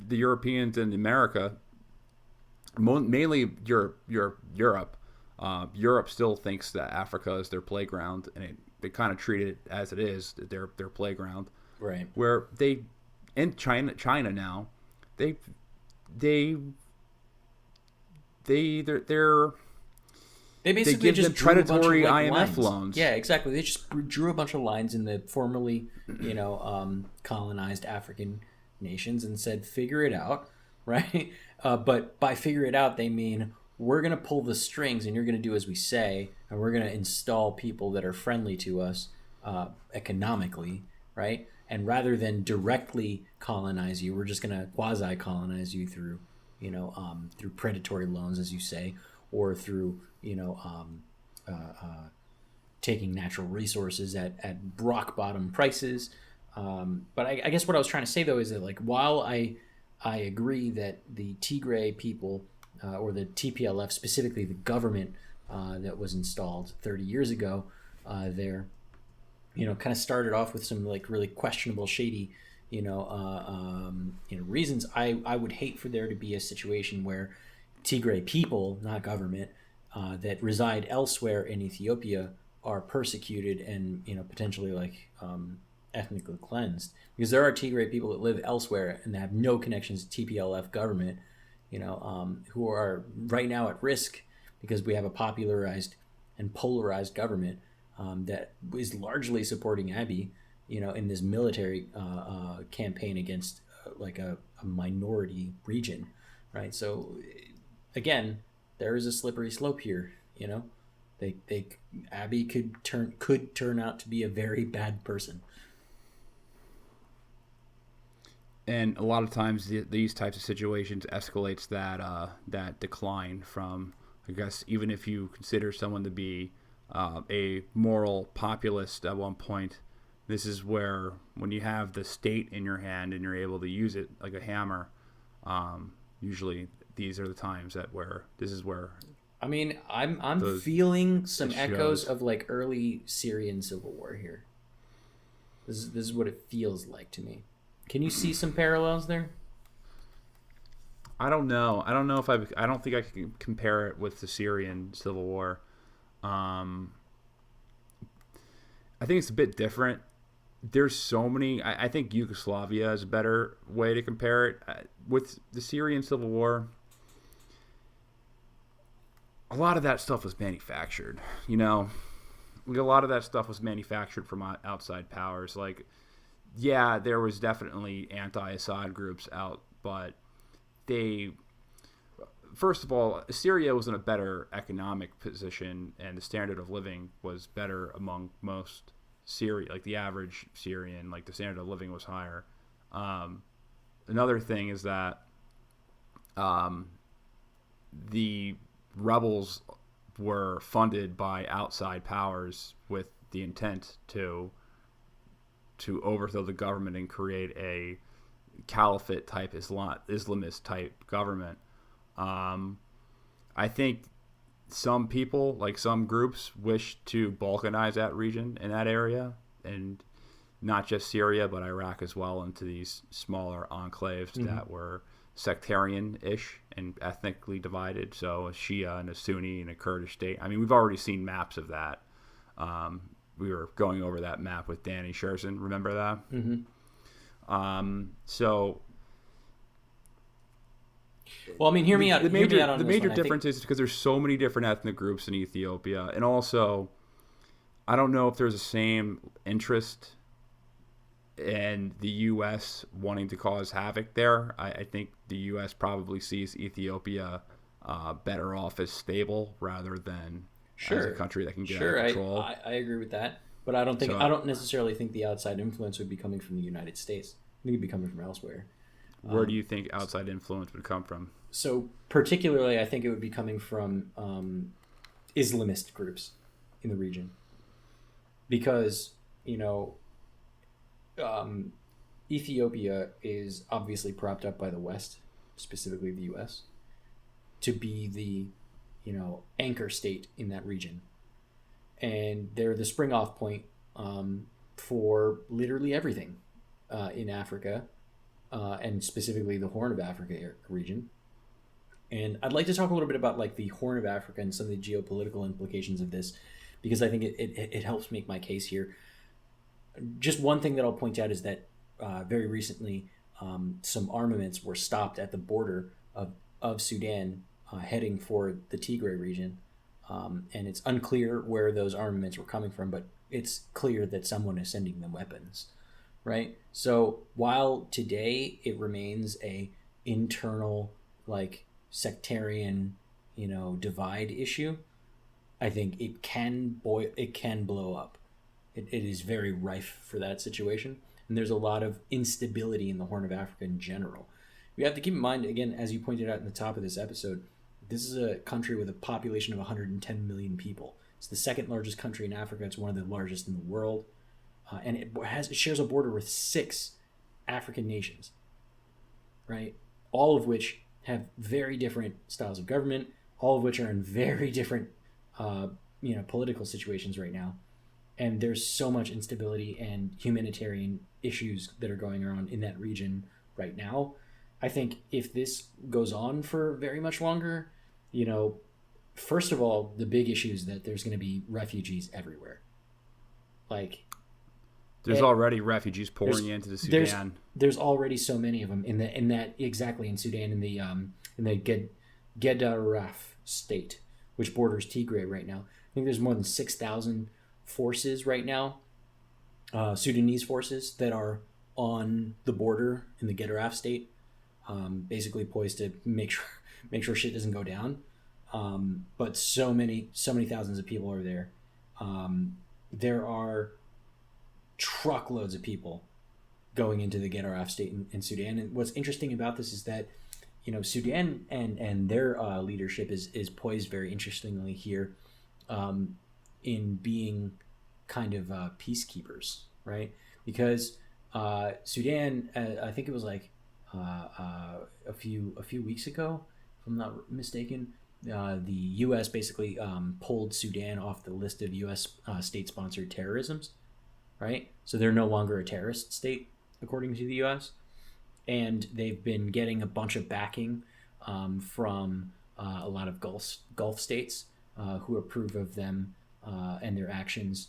Europeans in America, mainly Europe still thinks that Africa is their playground, and they kind of treat it as it is, their playground. Right. Where in China now, they're They basically give just them predatory drew a bunch of, IMF lines. loans. Yeah, exactly. They just drew a bunch of lines in the formerly, colonized African nations and said, "Figure it out," right? But by "figure it out," they mean we're going to pull the strings and you're going to do as we say, and we're going to install people that are friendly to us economically, right? And rather than directly colonize you, we're just going to quasi-colonize you through, through predatory loans, as you say, or through taking natural resources at rock bottom prices. But I guess what I was trying to say though is that, like, while I agree that the Tigray people or the TPLF, specifically the government that was installed 30 years ago there, kind of started off with some like really questionable, shady, reasons. I would hate for there to be a situation where Tigray people, not government, that reside elsewhere in Ethiopia are persecuted and potentially like ethnically cleansed, because there are Tigray people that live elsewhere and that have no connections to TPLF government, who are right now at risk because we have a popularized and polarized government that is largely supporting Abiy, in this military campaign against like a minority region, right? So again, there is a slippery slope here. Abiy could turn out to be a very bad person. And a lot of times these types of situations escalates that decline from, I guess, even if you consider someone to be a moral populist at one point, this is where, when you have the state in your hand and you're able to use it like a hammer, usually these are the times this is where. I mean, I'm feeling some echoes of like early Syrian civil war here. This is what it feels like to me. Can you see some parallels there? I don't know. I don't think I can compare it with the Syrian civil war. I think it's a bit different. There's so many. I think Yugoslavia is a better way to compare it. With the Syrian civil war, a lot of that stuff was manufactured. a lot of that stuff was manufactured from outside powers. Like, yeah, there was definitely anti-Assad groups out, but first of all, Syria was in a better economic position, and the standard of living was better among most Syria, like the average Syrian, like the standard of living was higher. Another thing is that the rebels were funded by outside powers with the intent to overthrow the government and create a caliphate type Islamist type government. I think some people, like some groups, wish to balkanize that region and that area, and not just Syria but Iraq as well, into these smaller enclaves that were sectarian-ish and ethnically divided. So a Shia and a Sunni and a Kurdish state. I mean, we've already seen maps of that. We were going over that map with Danny Scherzen. Remember that? So, well, I mean, hear me out. The major one. difference is because there's so many different ethnic groups in Ethiopia, and also, I don't know if there's the same interest in the U.S. wanting to cause havoc there. I think the U.S. probably sees Ethiopia better off as stable rather than as a country that can get out of control. I agree with that, but I don't necessarily think the outside influence would be coming from the United States. I think it'd be coming from elsewhere. Where do you think outside influence would come from? So particularly, I think it would be coming from Islamist groups in the region, because Ethiopia is obviously propped up by the West, specifically the U.S., to be the anchor state in that region, and they're the spring off point for literally everything in Africa, and specifically the Horn of Africa region. And I'd like to talk a little bit about like the Horn of Africa and some of the geopolitical implications of this, because I think it helps make my case here. Just one thing that I'll point out is that very recently some armaments were stopped at the border of Sudan heading for the Tigray region. And it's unclear where those armaments were coming from, but it's clear that someone is sending them weapons, right? So while today it remains a internal, like, sectarian, divide issue, I think it can blow up. It is very rife for that situation, and there's a lot of instability in the Horn of Africa in general. We have to keep in mind, again, as you pointed out in the top of this episode, this is a country with a population of 110 million people. It's the second largest country in Africa. It's one of the largest in the world, and it shares a border with 6 African nations, right? All of which have very different styles of government, all of which are in very different, political situations right now. And there's so much instability and humanitarian issues that are going on in that region right now. I think if this goes on for very much longer, first of all, the big issue is that there's going to be refugees everywhere. Like, there's already refugees pouring into the Sudan. There's already so many of them in Sudan, in the Gedaref state, which borders Tigray right now. I think there's more than 6,000 forces right now, Sudanese forces that are on the border in the Gedaref state, basically poised to make sure shit doesn't go down. But so many thousands of people are there. There are truckloads of people going into the Gedaref state in Sudan. And what's interesting about this is that, Sudan and their leadership is poised very interestingly here, in being kind of peacekeepers, right? Because Sudan, I think it was like a few weeks ago, if I'm not mistaken, the U.S. basically pulled Sudan off the list of U.S. State-sponsored terrorisms, right? So they're no longer a terrorist state, according to the U.S., and they've been getting a bunch of backing from a lot of Gulf states who approve of them and their actions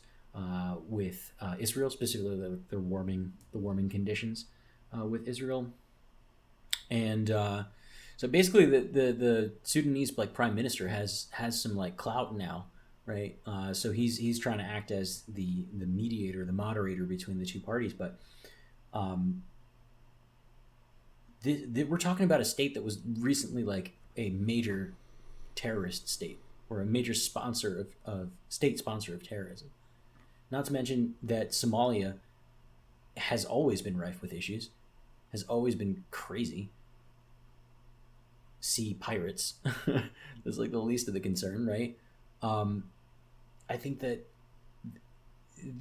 with Israel, specifically the warming conditions with Israel. And so basically the Sudanese prime minister has some clout now right? So he's trying to act as the mediator, the moderator between the two parties. But we're talking about a state that was recently like a major terrorist state, or a major sponsor of state sponsor of terrorism. Not to mention that Somalia has always been rife with issues, has always been crazy. Sea pirates is like the least of the concern, right? I think that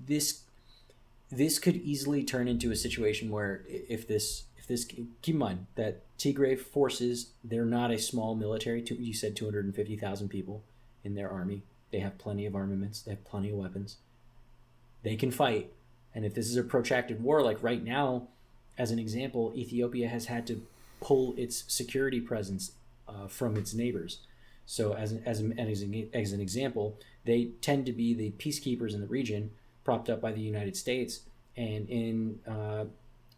this could easily turn into a situation where if this keep in mind that Tigray forces, they're not a small military. You said 250,000 people in their army. They have plenty of armaments. They have plenty of weapons. They can fight. And if this is a protracted war, like right now, as an example, Ethiopia has had to pull its security presence from its neighbors. So as an example, they tend to be the peacekeepers in the region, propped up by the United States. And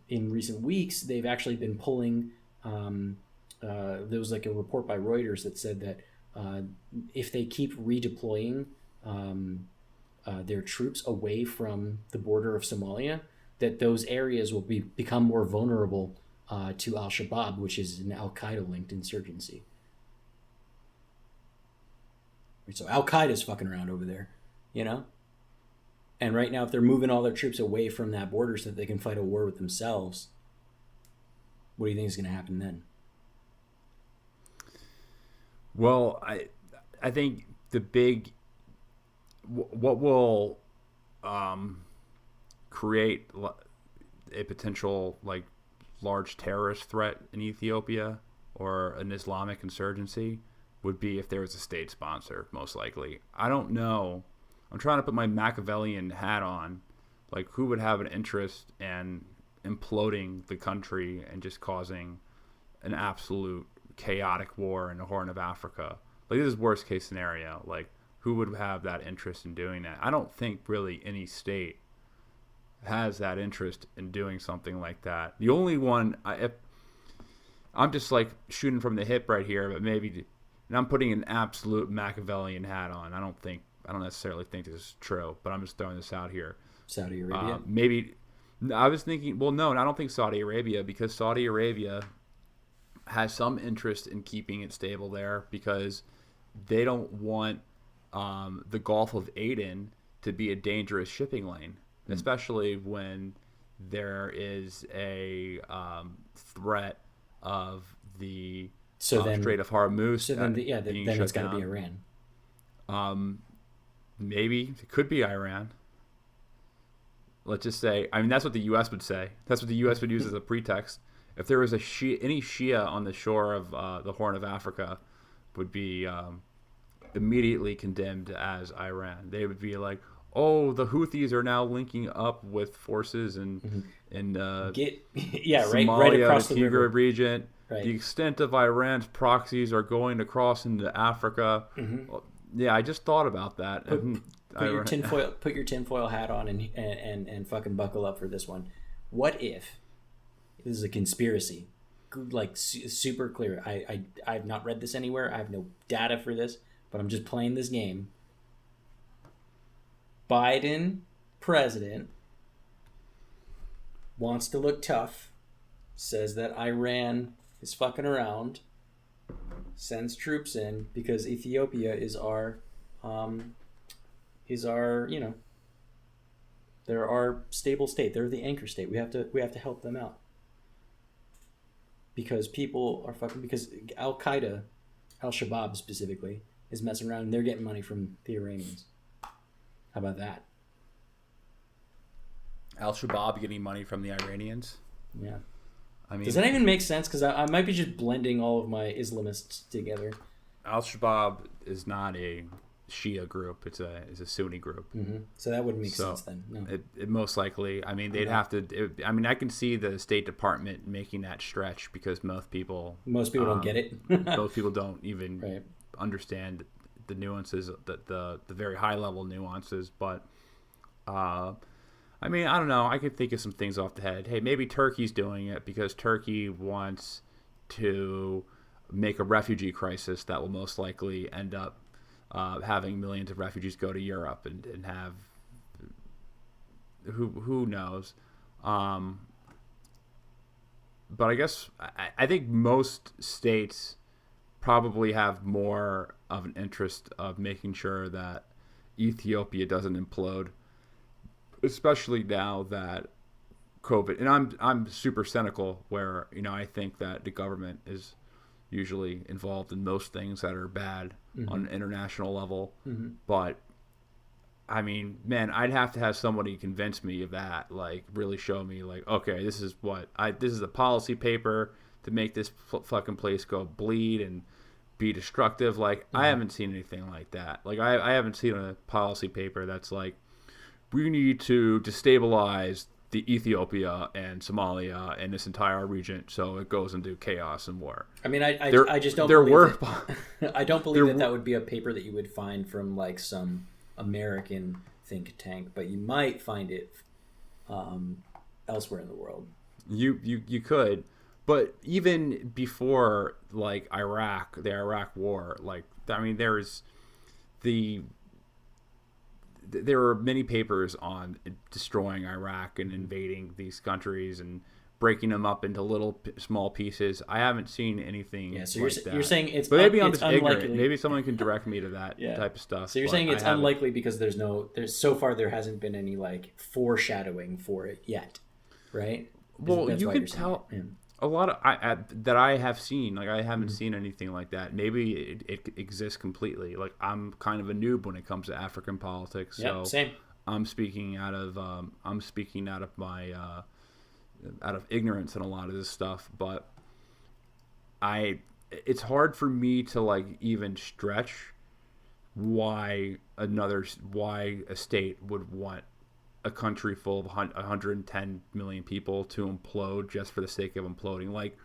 in recent weeks, they've actually been pulling. There was like a report by Reuters that said that if they keep redeploying their troops away from the border of Somalia, that those areas will become more vulnerable to Al-Shabaab, which is an Al-Qaeda-linked insurgency. So Al-Qaeda's fucking around over there, you know? And right now, if they're moving all their troops away from that border so that they can fight a war with themselves, what do you think is going to happen then? Well, I think the big... What will create a potential like large terrorist threat in Ethiopia or an Islamic insurgency would be if there was a state sponsor, most likely. I don't know. I'm trying to put my Machiavellian hat on. Like, who would have an interest in imploding the country and just causing an absolute chaotic war in the Horn of Africa? Like, this is worst case scenario. Like, who would have that interest in doing that? I don't think really any state has that interest in doing something like that. The only one, I'm just like shooting from the hip right here, but maybe, and I'm putting an absolute Machiavellian hat on. I don't necessarily think this is true, but I'm just throwing this out here. Saudi Arabia? Maybe, I was thinking, well, no, I don't think Saudi Arabia, because Saudi Arabia has some interest in keeping it stable there because they don't want the Gulf of Aden to be a dangerous shipping lane, especially when there is a threat of the Strait of Hormuz. So then it's got to be Iran. Maybe it could be Iran. Let's just say, I mean, that's what the U.S. would say. That's what the U.S. would use as a pretext. If there was any Shia on the shore of the Horn of Africa, would be immediately condemned as Iran. They would be like, oh, the Houthis are now linking up with forces in Somalia, right across the the Tigray river region. Right. The extent of Iran's proxies are going to cross into Africa. Mm-hmm. Yeah, I just thought about that. Put your tinfoil hat on and fucking buckle up for this one. What if this is a conspiracy? Like super clear. I've not read this anywhere. I have no data for this, but I'm just playing this game. Biden, president, wants to look tough, says that Iran is fucking around, sends troops in because Ethiopia is our they're our stable state. They're the anchor state. We have to help them out. Because because Al-Qaeda, Al-Shabaab specifically, is messing around and they're getting money from the Iranians. How about that? Al-Shabaab getting money from the Iranians? Yeah. I mean, does that even make sense? Because I might be just blending all of my Islamists together. Al-Shabaab is not a Shia group. It's a Sunni group. Mm-hmm. So that wouldn't make sense then. No. It most likely. I mean, they'd have to. I can see the State Department making that stretch because most people don't get it. Most people don't even understand the nuances, the very high level nuances. But I mean, I don't know. I could think of some things off the head. Hey, maybe Turkey's doing it because Turkey wants to make a refugee crisis that will most likely end up having millions of refugees go to Europe and have who knows. But I guess I think most states probably have more of an interest of making sure that Ethiopia doesn't implode, especially now that COVID. And I'm super cynical, where I think that the government is usually involved in most things that are bad on an international level. But I mean, man, I'd have to have somebody convince me of that, like really show me, like, okay, this is a policy paper to make this fucking place go bleed and be destructive. Like, I haven't seen anything like that. Like, I haven't seen a policy paper that's like, we need to destabilize the Ethiopia and Somalia and this entire region so it goes into chaos and war. I mean, I just don't believe I don't believe that would be a paper that you would find from like some American think tank, but you might find it elsewhere in the world. You could, but even before like the Iraq War, like, I mean, there were many papers on destroying Iraq and invading these countries and breaking them up into little small pieces. I haven't seen anything like that. You're saying it's, but maybe I'm it's just unlikely. ignorant. Maybe someone can direct me to that type of stuff. So you're saying it's unlikely because there's so far there hasn't been any like foreshadowing for it yet, right? Well, you can tell a lot of that I have seen. Like, I haven't seen anything like that. Maybe it exists completely. Like, I'm kind of a noob when it comes to African politics. So same. I'm speaking out of my out of ignorance in a lot of this stuff, but it's hard for me to like even stretch why a state would want a country full of 110 million people to implode just for the sake of imploding. Like,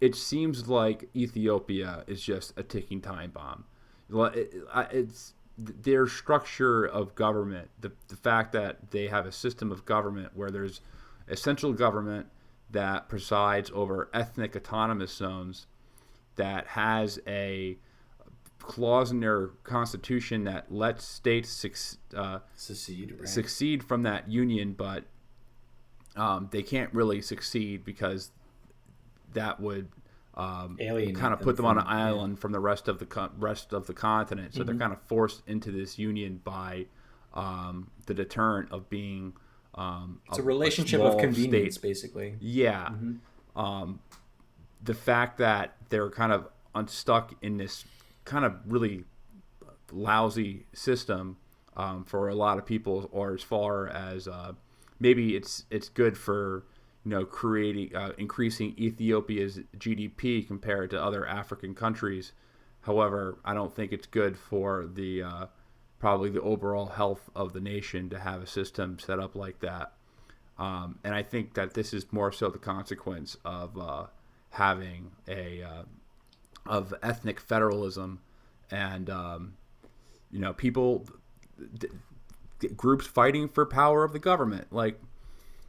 it seems like Ethiopia is just a ticking time bomb. It's their structure of government, the fact that they have a system of government where there's a central government that presides over ethnic autonomous zones, that has a clause in their constitution that lets states succeed from that union, but they can't really succeed because that would kind of put them on an island from the rest of the continent. So they're kind of forced into this union by the deterrent of being it's a relationship of convenience, state. Basically. Yeah. The fact that they're kind of unstuck in this kind of really lousy system for a lot of people, or as far as maybe it's good for creating increasing Ethiopia's GDP compared to other African countries. However, I don't think it's good for the probably the overall health of the nation to have a system set up like that. And I think that this is more so the consequence of having of ethnic federalism and people, groups fighting for power of the government. Like,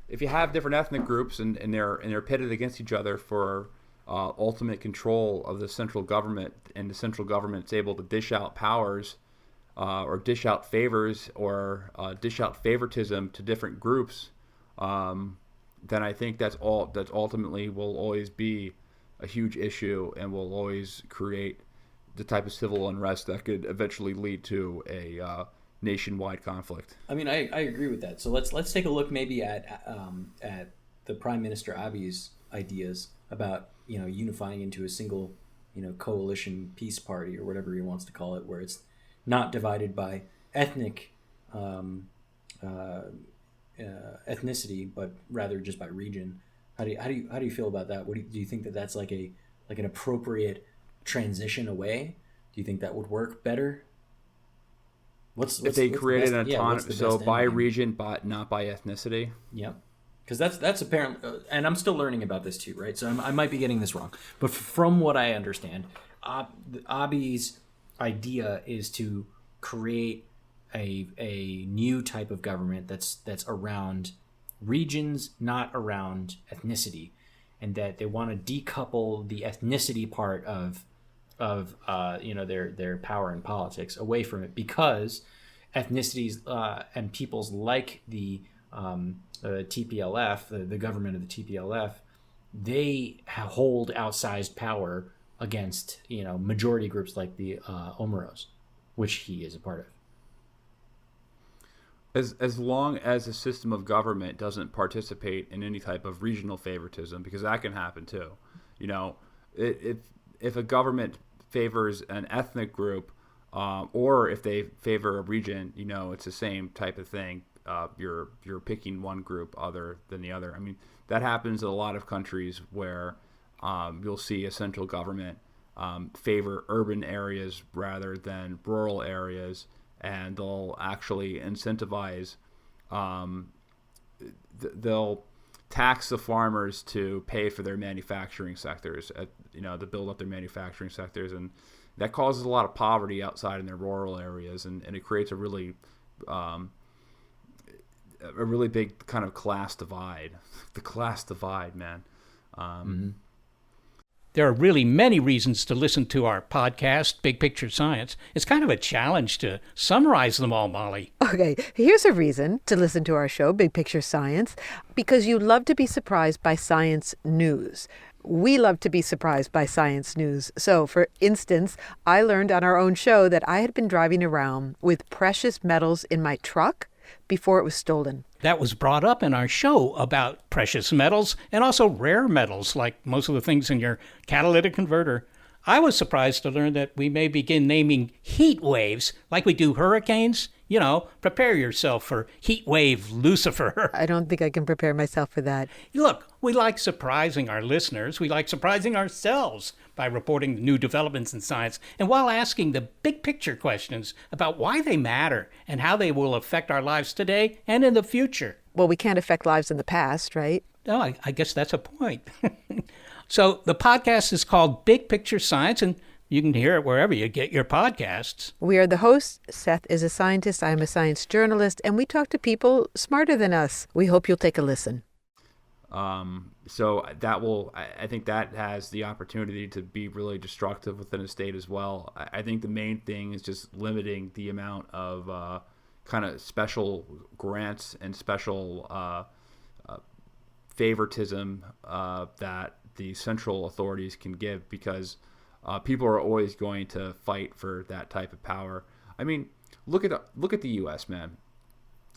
if you have different ethnic groups and they're pitted against each other for ultimate control of the central government, and the central government's able to dish out powers or dish out favors or dish out favoritism to different groups, then I think that's ultimately will always be a huge issue and will always create the type of civil unrest that could eventually lead to a nationwide conflict. I mean, I agree with that. So let's take a look maybe at the Prime Minister Abiy's ideas about unifying into a single coalition peace party or whatever he wants to call it, where it's not divided by ethnic ethnicity, but rather just by region. How do you feel about that? Do you think that that's like an appropriate transition away? Do you think that would work better? If they created an autonomy, so by region, but not by ethnicity. Yep. Because that's apparent, and I'm still learning about this too, right? So I might be getting this wrong, but from what I understand, Abiy's idea is to create a new type of government that's around regions, not around ethnicity, and that they want to decouple the ethnicity part of of their power in politics away from it, because ethnicities and peoples like the TPLF, the government of the TPLF, they hold outsized power against majority groups like the Omoros, which he is a part of. As long as a system of government doesn't participate in any type of regional favoritism, because that can happen too. If a government favors an ethnic group, or if they favor a region, it's the same type of thing. You're picking one group other than the other. I mean, that happens in a lot of countries where you'll see a central government favor urban areas rather than rural areas, and they'll actually incentivize, they'll tax the farmers to pay for their manufacturing sectors, to build up their manufacturing sectors, and that causes a lot of poverty outside in their rural areas, and it creates a really big kind of class divide. The class divide, man. There are really many reasons to listen to our podcast, Big Picture Science. It's kind of a challenge to summarize them all, Molly. Okay, here's a reason to listen to our show, Big Picture Science, because you love to be surprised by science news. We love to be surprised by science news. So, for instance, I learned on our own show that I had been driving around with precious metals in my truck before it was stolen. That was brought up in our show about precious metals and also rare metals, like most of the things in your catalytic converter. I was surprised to learn that we may begin naming heat waves like we do hurricanes. Prepare yourself for heat wave Lucifer. I don't think I can prepare myself for that. Look, we like surprising our listeners. We like surprising ourselves by reporting new developments in science, and while asking the big picture questions about why they matter and how they will affect our lives today and in the future. Well, we can't affect lives in the past, right? Oh, I guess that's a point. So the podcast is called Big Picture Science, and you can hear it wherever you get your podcasts. We are the hosts. Seth is a scientist. I'm a science journalist, and we talk to people smarter than us. We hope you'll take a listen. So I think that has the opportunity to be really destructive within a state as well. I think the main thing is just limiting the amount of kind of special grants and special favoritism that the central authorities can give, because people are always going to fight for that type of power. I mean, look at the U.S., man.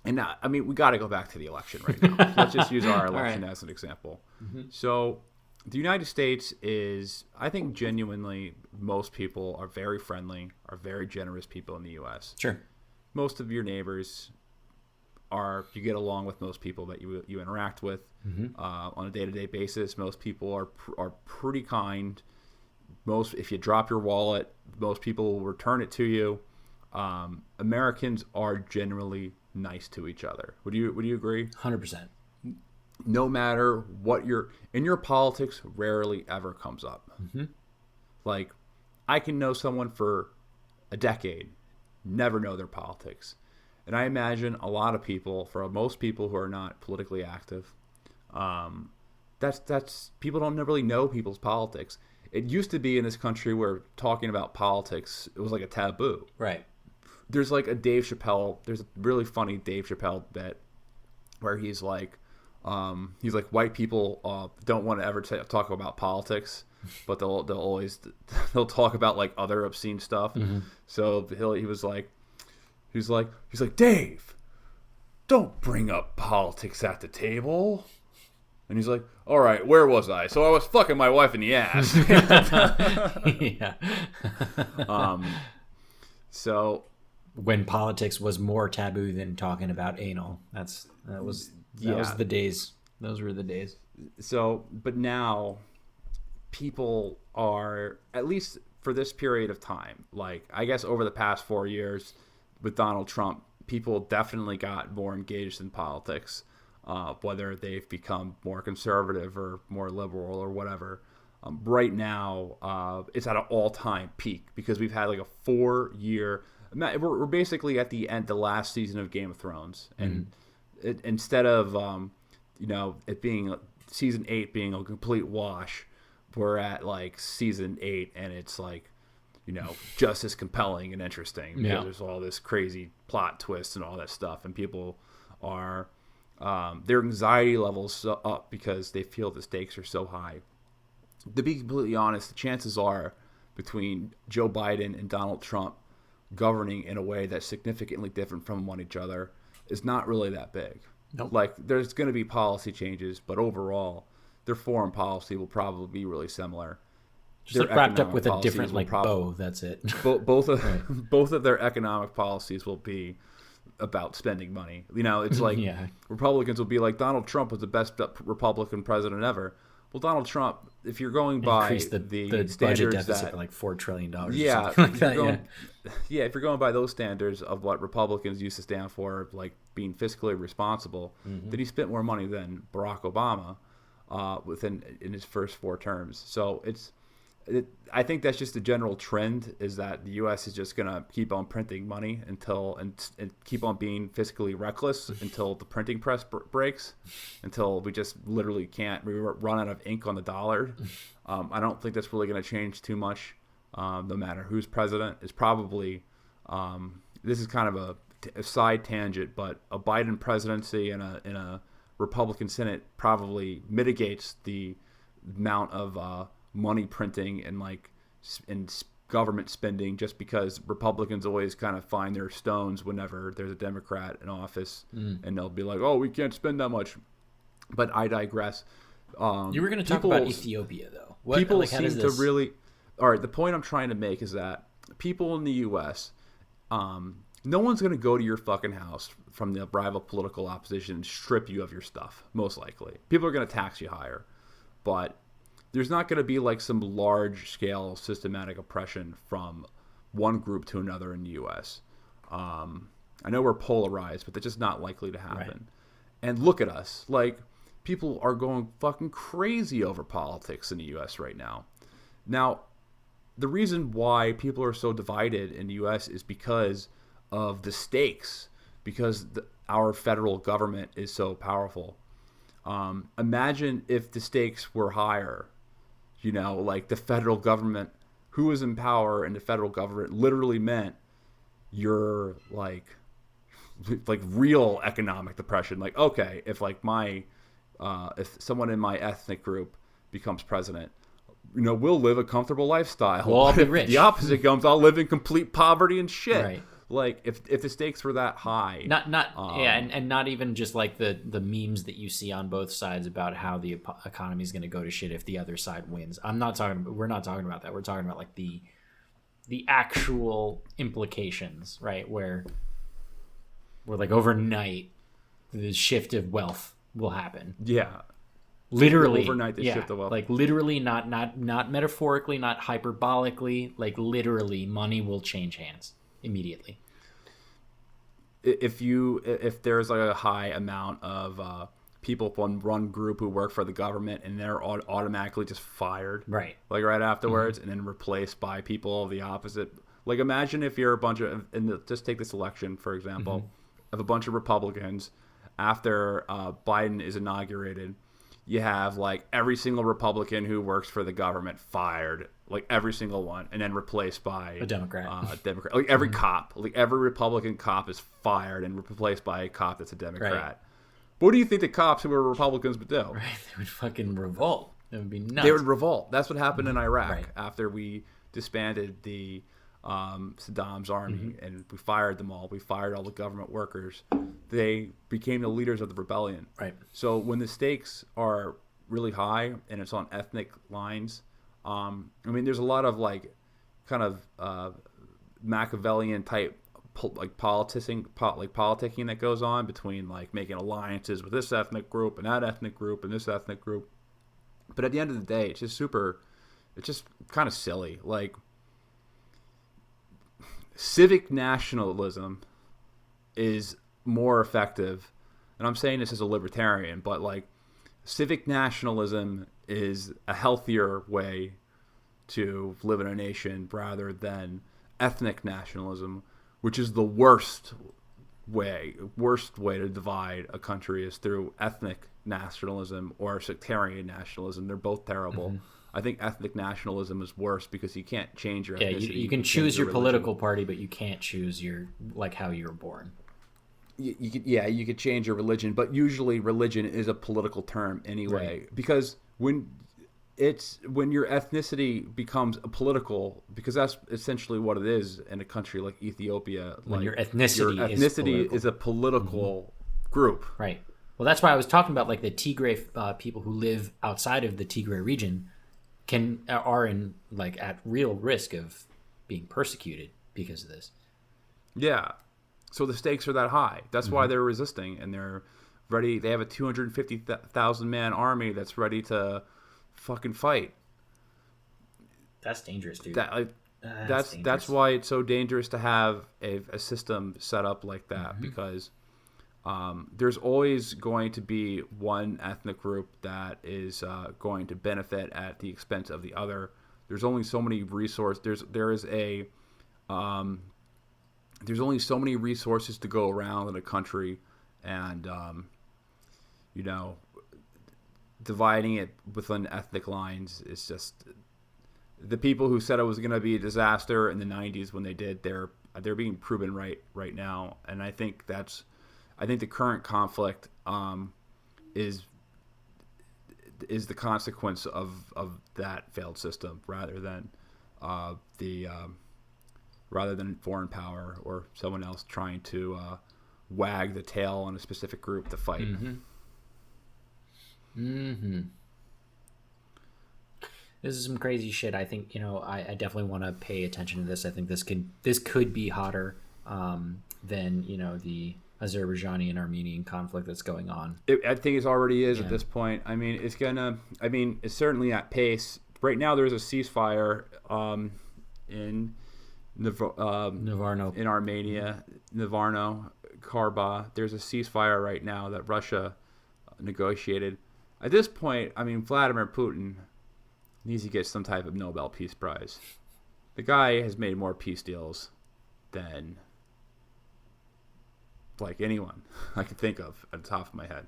And now, I mean, we got to go back to the election right now. Let's just use our election as an example. Mm-hmm. So the United States is, I think, genuinely, most people are very friendly, are very generous people in the U.S. Sure. Most of your neighbors you get along with most people that you interact with on a day-to-day basis. Most people are pretty kind. If you drop your wallet, most people will return it to you. Americans are generally nice to each other. Would you agree? 100%. No matter what in your politics, rarely ever comes up. Mm-hmm. Like, I can know someone for a decade, never know their politics. And I imagine a lot of people, for most people who are not politically active, that's people don't really know people's politics. It used to be in this country where talking about politics, it was like a taboo. Right. There's a really funny Dave Chappelle bit where he's like, white people don't want to ever talk about politics, but they'll talk about like other obscene stuff. Mm-hmm. So he's like, Dave, don't bring up politics at the table. And he's like, all right, where was I? So I was fucking my wife in the ass. Yeah. So when politics was more taboo than talking about anal, that was the days. Those were the days. So, but now people are, at least for this period of time, like I guess over the past 4 years with Donald Trump, people definitely got more engaged in politics. Whether they've become more conservative or more liberal or whatever. Right now, it's at an all-time peak because we've had like a 4-year. We're basically at the last season of Game of Thrones, and instead of it being season 8 being a complete wash, we're at like season 8, and it's like just as compelling and interesting because Yeah. there's all this crazy plot twist and all that stuff, and people are their anxiety levels up because they feel the stakes are so high. To be completely honest, the chances are between Joe Biden and Donald Trump governing in a way that's significantly different from one each other is not really that big. Nope. Like, there's going to be policy changes, but overall, their foreign policy will probably be really similar. Just like wrapped up with a different bow. That's it. Both of their economic policies will be about spending money. It's like Republicans will be like, Donald Trump was the best Republican president ever. Well, Donald Trump, if you're going by Increase the budget deficit by like $4 trillion. Yeah, or something like that, if you're going by those standards of what Republicans used to stand for, like being fiscally responsible, then he spent more money than Barack Obama in his first 4 terms. So I think that's just the general trend, is that the U.S. is just going to keep on printing money and keep on being fiscally reckless until the printing press breaks, until we just literally can't run out of ink on the dollar. I don't think that's really going to change too much, no matter who's president. It's probably this is kind of a side tangent, but a Biden presidency and a Republican Senate probably mitigates the amount of money printing and government spending, just because Republicans always kind of find their stones whenever there's a Democrat in office, and they'll be like, oh, we can't spend that much. But I digress. You were going to talk about Ethiopia, though. People seem to really... All right, the point I'm trying to make is that people in the U.S., no one's going to go to your fucking house from the rival political opposition and strip you of your stuff, most likely. People are going to tax you higher. But there's not going to be like some large-scale systematic oppression from one group to another in the U.S. I know we're polarized, but that's just not likely to happen. Right. And look at us. Like, people are going fucking crazy over politics in the U.S. right now. Now, the reason why people are so divided in the U.S. is because of the stakes, because our federal government is so powerful. Imagine if the stakes were higher. Like the federal government, who was in power in the federal government literally meant you're like real economic depression. Like, okay, if if someone in my ethnic group becomes president, we'll live a comfortable lifestyle. We'll all be rich. If the opposite comes, I'll live in complete poverty and shit. Right. Like, if the stakes were that high, and not even just like the memes that you see on both sides about how the economy is going to go to shit if the other side wins. We're not talking about that. We're talking about like the actual implications, right? Where like overnight the shift of wealth will happen. Yeah. Literally overnight the shift of wealth. Like literally, not metaphorically, not hyperbolically, like literally money will change hands immediately. If there's like a high amount of people from one group who work for the government and they're automatically just fired right afterwards, and then replaced by people of the opposite. Like, imagine if you're a bunch of, and just take this election for example, of a bunch of Republicans after Biden is inaugurated. You have like every single Republican who works for the government fired, like every single one, and then replaced by a Democrat. Like every cop, like every Republican cop is fired and replaced by a cop that's a Democrat. Right. What do you think the cops who were Republicans would do? Right, they would fucking revolt. It would be nuts. They would revolt. That's what happened in Iraq after we disbanded the Saddam's army and we fired them all. We fired all the government workers. They became the leaders of the rebellion. Right. So when the stakes are really high and it's on ethnic lines, there's a lot of like kind of Machiavellian type politicking that goes on between like making alliances with this ethnic group and that ethnic group and this ethnic group. But at the end of the day, it's just kind of silly. Like, civic nationalism is more effective, and I'm saying this as a libertarian, but like civic nationalism is a healthier way to live in a nation rather than ethnic nationalism, which is the worst way to divide a country is through ethnic nationalism or sectarian nationalism. They're both terrible. I think ethnic nationalism is worse because you can't change your ethnicity. You can choose your political party, but you can't choose how you were born. You could change your religion, but usually religion is a political term anyway. Right. Because when your ethnicity becomes a political, because that's essentially what it is in a country like Ethiopia. When your ethnicity is a political group. Right. Well, that's why I was talking about like the Tigray people who live outside of the Tigray region are in like at real risk of being persecuted because of this. Yeah. So the stakes are that high. That's why they're resisting, and they're ready. They have a 250,000 man army that's ready to fucking fight. That's dangerous, dude. That's why it's so dangerous to have a system set up like that, because there's always going to be one ethnic group that is going to benefit at the expense of the other. There's only so many resources. There's only so many resources to go around in a country, and dividing it within ethnic lines is just, the people who said it was going to be a disaster in the 90s when they did, they're being proven right now. And I think the current conflict is the consequence of that failed system rather than foreign power or someone else trying to wag the tail on a specific group to fight. This is some crazy shit. I think I definitely want to pay attention to this. I think this could be hotter than the Azerbaijani and Armenian conflict that's going on. I think it already is at this point. I mean, it's certainly at pace. Right now, there's a ceasefire in Navarno, in Armenia, Nagorno-Karabakh. There's a ceasefire right now that Russia negotiated. At this point, I mean, Vladimir Putin needs to get some type of Nobel Peace Prize. The guy has made more peace deals than like anyone I could think of at the top of my head.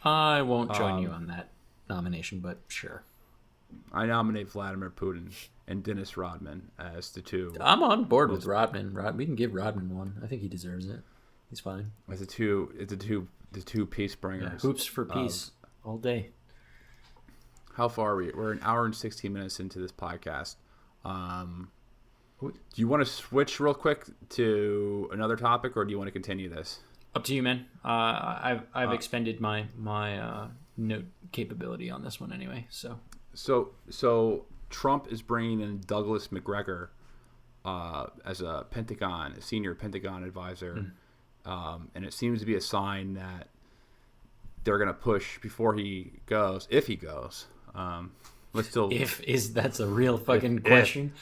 I won't join you on that nomination, but sure. I nominate Vladimir Putin and Dennis Rodman as the two. I'm on board with Rodman. We can give Rodman one. I think he deserves it. He's fine. As the two peace bringers. Yeah, hoops for peace all day. How far are we? We're an hour and 16 minutes into this podcast. Do you want to switch real quick to another topic, or do you want to continue this? Up to you, man. I've expended my note capability on this one anyway. So Trump is bringing in Douglas McGregor as a senior Pentagon advisor, and it seems to be a sign that they're going to push before he goes, if he goes. That's a real fucking question.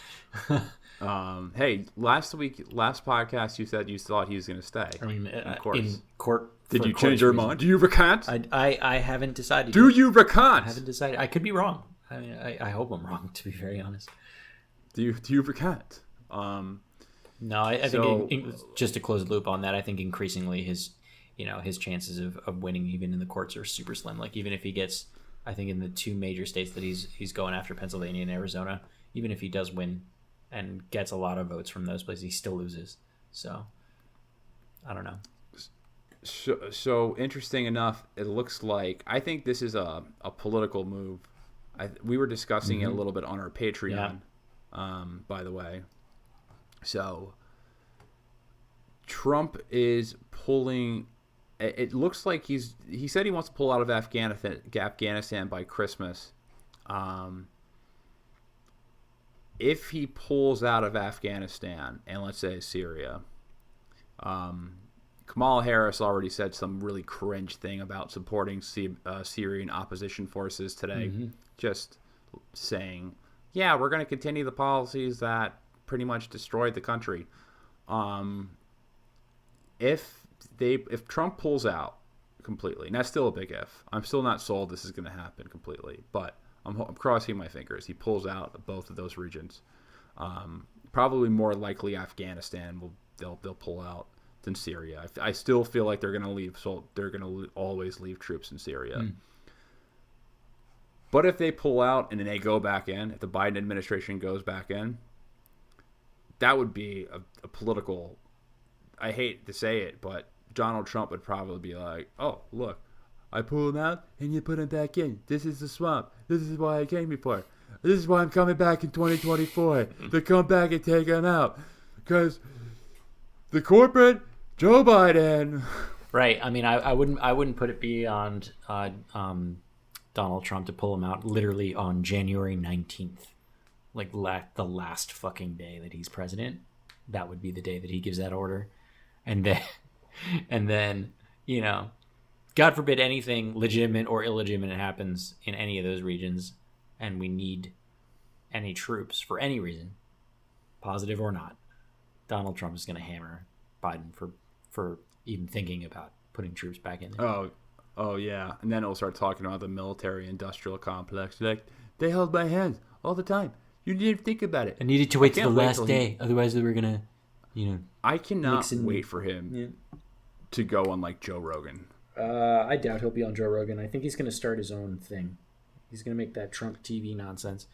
Hey, last podcast you said you thought he was going to stay. I mean, in court. Did you change your mind? Do you recant? I haven't decided. Do you recant? I haven't decided. I could be wrong. I mean, I hope I'm wrong, to be very honest. Do you recant? No, I think just to close the loop on that, I think increasingly his chances of winning even in the courts are super slim. Like even if he gets, I think in the two major states that he's going after, Pennsylvania and Arizona, even if he does win and gets a lot of votes from those places, he still loses. So I don't know. So interesting enough, it looks like, I think this is a political move. We were discussing it a little bit on our Patreon, by the way. So Trump is pulling. It looks like he said he wants to pull out of Afghanistan by Christmas. If he pulls out of Afghanistan and let's say Syria, Kamala Harris already said some really cringe thing about supporting Syrian opposition forces today. Just saying, yeah, we're going to continue the policies that pretty much destroyed the country. If Trump pulls out completely, and that's still a big if. I'm still not sold this is going to happen completely, but I'm crossing my fingers. He pulls out of both of those regions. Probably more likely Afghanistan they'll pull out than Syria. I still feel like they're going to leave. So they're going to always leave troops in Syria. But if they pull out and then they go back in, if the Biden administration goes back in, that would be a political, I hate to say it, but Donald Trump would probably be like, oh, look, I pull him out and you put him back in. This is the swamp. This is why I came before. This is why I'm coming back in 2024 to come back and take him out. Because the corporate Joe Biden. Right. I mean, I wouldn't put it beyond Donald Trump to pull him out literally on January 19th. Like the last fucking day that he's president. That would be the day that he gives that order. And then, you know, God forbid anything legitimate or illegitimate happens in any of those regions, and we need any troops for any reason, positive or not, Donald Trump is going to hammer Biden for even thinking about putting troops back in there. Oh yeah. And then it'll start talking about the military-industrial complex. Like, they held my hands all the time. You didn't think about it. I needed to wait till the last day. Otherwise, they were going to, you know. I cannot wait for him to go on, like, Joe Rogan. I doubt he'll be on Joe Rogan. I think he's going to start his own thing. He's going to make that Trump TV nonsense.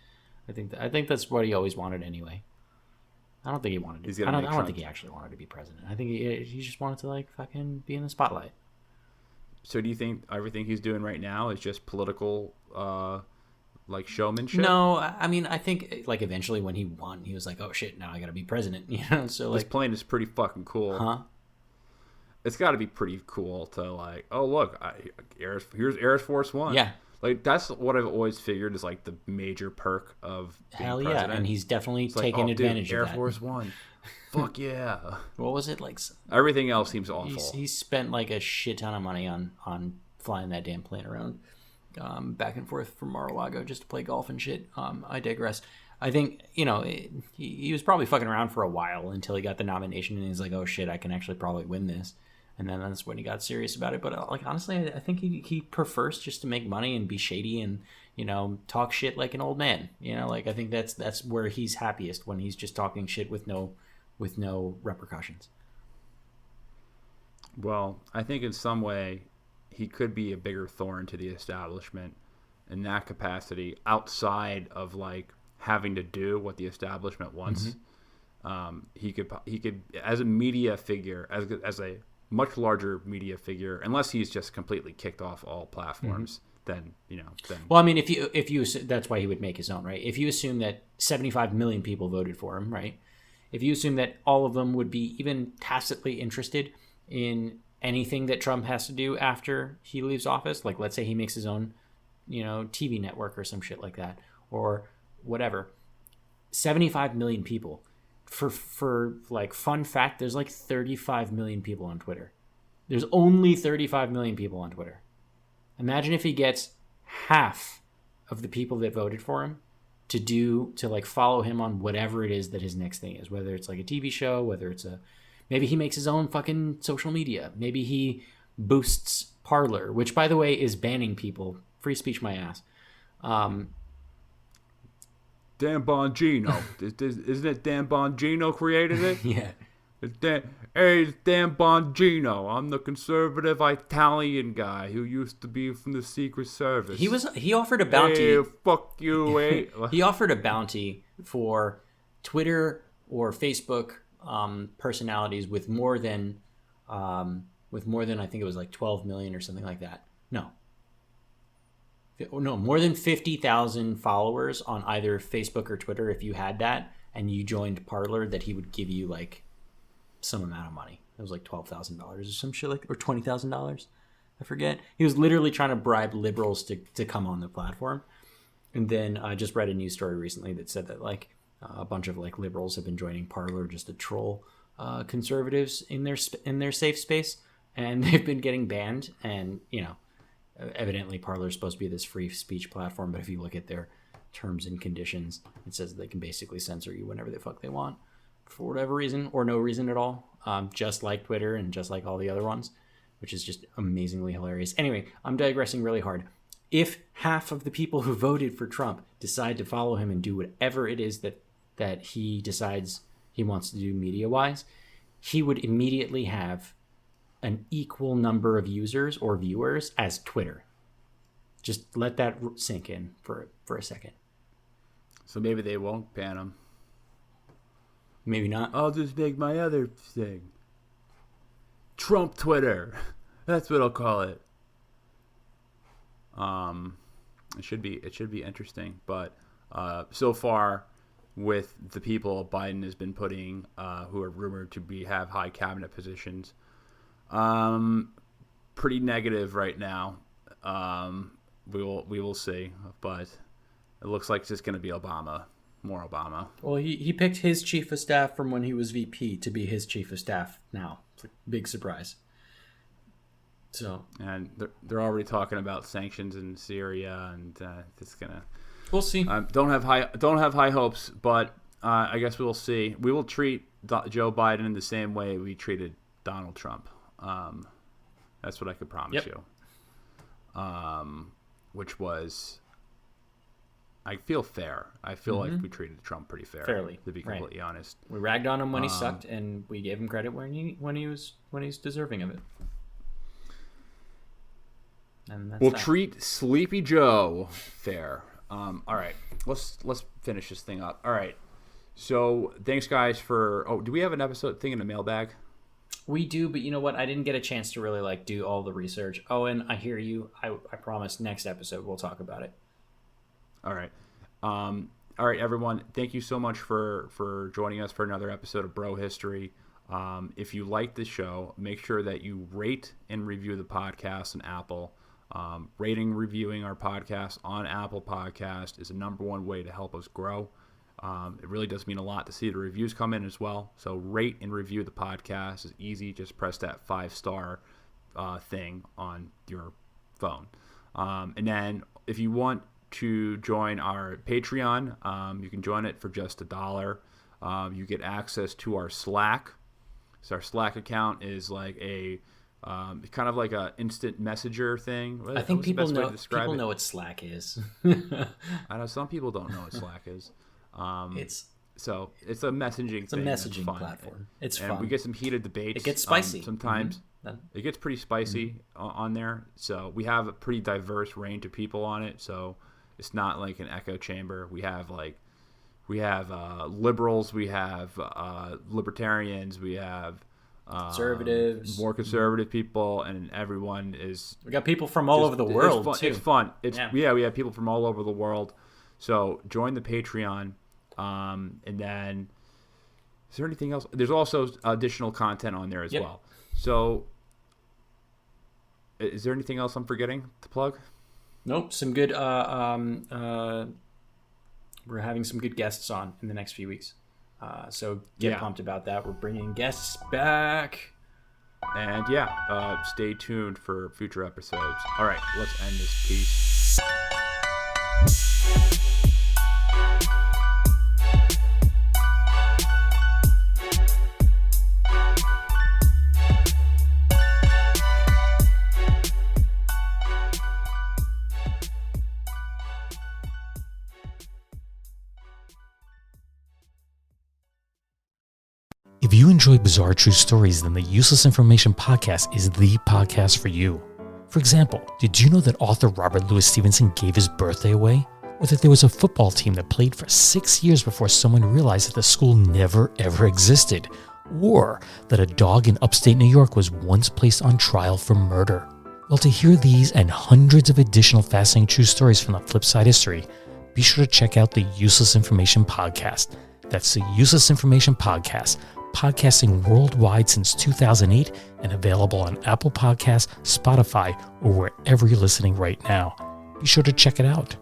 I think that's what he always wanted anyway. I don't think he wanted to. I don't think he actually wanted to be president. I think he just wanted to, like, fucking be in the spotlight. So do you think everything he's doing right now is just political, like, showmanship? No, I mean, I think, like, eventually when he won, he was like, oh shit, now I gotta be president, you know? So, like, this plane is pretty fucking cool. Huh? It's got to be pretty cool to, like, oh, look, here's Air Force One. Yeah. Like, that's what I've always figured is, like, the major perk of being Hell president. Yeah, and he's definitely taking advantage of that. Air Force One. Fuck yeah. What was it? Like, everything else seems awful. He spent, like, a shit ton of money on flying that damn plane around back and forth from Mar-a-Lago just to play golf and shit. I digress. I think, you know, he was probably fucking around for a while until he got the nomination, and he's like, oh shit, I can actually probably win this. And then that's when he got serious about it. But, like, honestly, I think he prefers just to make money and be shady and, you know, talk shit like an old man. You know, like, I think that's where he's happiest, when he's just talking shit with no repercussions. Well, I think in some way he could be a bigger thorn to the establishment in that capacity, outside of, like, having to do what the establishment wants. Mm-hmm. He could as a media figure, as a much larger media figure, unless he's just completely kicked off all platforms, then, you know. Well, I mean, if you that's why he would make his own, right? If you assume that 75 million people voted for him, right? If you assume that all of them would be even tacitly interested in anything that Trump has to do after he leaves office, like, let's say he makes his own, you know, TV network or some shit like that, or whatever. 75 million people. For like, fun fact, there's like 35 million people on Twitter. There's only 35 million people on Twitter. Imagine if he gets half of the people that voted for him to like follow him on whatever it is that his next thing is, whether it's like a TV show, whether it's maybe he makes his own fucking social media. Maybe he boosts Parler, which, by the way, is banning people. Free speech my ass. Dan Bongino. Isn't it Dan Bongino created it? Yeah. It's Dan Bongino. I'm the conservative Italian guy who used to be from the Secret Service. He offered a bounty. Hey, fuck you, eh? He offered a bounty for Twitter or Facebook personalities with more than I think it was like 12 million or something like that. No, more than 50,000 followers on either Facebook or Twitter. If you had that and you joined Parler, that he would give you, like, some amount of money. It was like $12,000 or some shit, like, or $20,000. I forget. He was literally trying to bribe liberals to come on the platform. And then I just read a news story recently that said that, like, a bunch of, like, liberals have been joining Parler just to troll conservatives in their safe space, and they've been getting banned. And, you know, evidently Parler is supposed to be this free speech platform, but if you look at their terms and conditions, it says they can basically censor you whenever the fuck they want for whatever reason, or no reason at all, just like Twitter and just like all the other ones, which is just amazingly hilarious. Anyway, I'm digressing really hard. If half of the people who voted for Trump decide to follow him and do whatever it is that he decides he wants to do media-wise, he would immediately have an equal number of users or viewers as Twitter. Just let that sink in for a second. So maybe they won't ban him. Maybe not. I'll just make my other thing. Trump Twitter. That's what I'll call it. It should be interesting, but so far with the people Biden has been putting, who are rumored to have high cabinet positions, pretty negative right now. We will see, but it looks like it's just going to be Obama, more Obama. Well, he picked his chief of staff from when he was VP to be his chief of staff now. It's a big surprise. So, and they're already talking about sanctions in Syria, and it's gonna. We'll see. Don't have high hopes, but I guess we'll see. We will treat Joe Biden in the same way we treated Donald Trump. That's what I could promise you. Which was, I feel fair. I feel like we treated Trump pretty fairly, to be completely honest. We ragged on him when he sucked, and we gave him credit when he's deserving of it. And that's we'll treat Sleepy Joe fair. All right, let's finish this thing up. All right, so thanks guys for. Oh, do we have an episode thing in the mailbag? We do, but you know what? I didn't get a chance to really do all the research. Owen, I hear you. I promise next episode we'll talk about it. All right. All right, everyone. Thank you so much for joining us for another episode of Bro History. If you like this show, make sure that you rate and review the podcast on Apple. Rating, reviewing our podcast on Apple Podcast is the number one way to help us grow. It really does mean a lot to see the reviews come in as well. So rate and review the podcast is easy. Just press that 5-star thing on your phone. And then if you want to join our Patreon, you can join it for just $1. You get access to our Slack. So our Slack account is like a kind of like a instant messenger thing. I think people know what Slack is. I know some people don't know what Slack is. It's a messaging. It's a messaging platform. It's fun. We get some heated debates. It gets spicy sometimes. It gets pretty spicy on there. So we have a pretty diverse range of people on it. So it's not like an echo chamber. We have liberals. We have libertarians. We have conservatives, more conservative people, and everyone is. We got people from all over the world too. It's fun. We have people from all over the world. So join the Patreon, and then is there anything else? There's also additional content on there as well. So is there anything else I'm forgetting to plug? Nope. Some good. We're having some good guests on in the next few weeks. So get pumped about that. We're bringing guests back. And stay tuned for future episodes. All right, let's end this piece. If you enjoy bizarre true stories, then the Useless Information Podcast is the podcast for you. For example, did you know that author Robert Louis Stevenson gave his birthday away? Or that there was a football team that played for 6 years before someone realized that the school never ever existed? Or that a dog in upstate New York was once placed on trial for murder? Well, to hear these and hundreds of additional fascinating true stories from the Flipside history, be sure to check out the Useless Information Podcast. That's the Useless Information Podcast, podcasting worldwide since 2008 and available on Apple Podcasts, Spotify, or wherever you're listening right now. Be sure to check it out.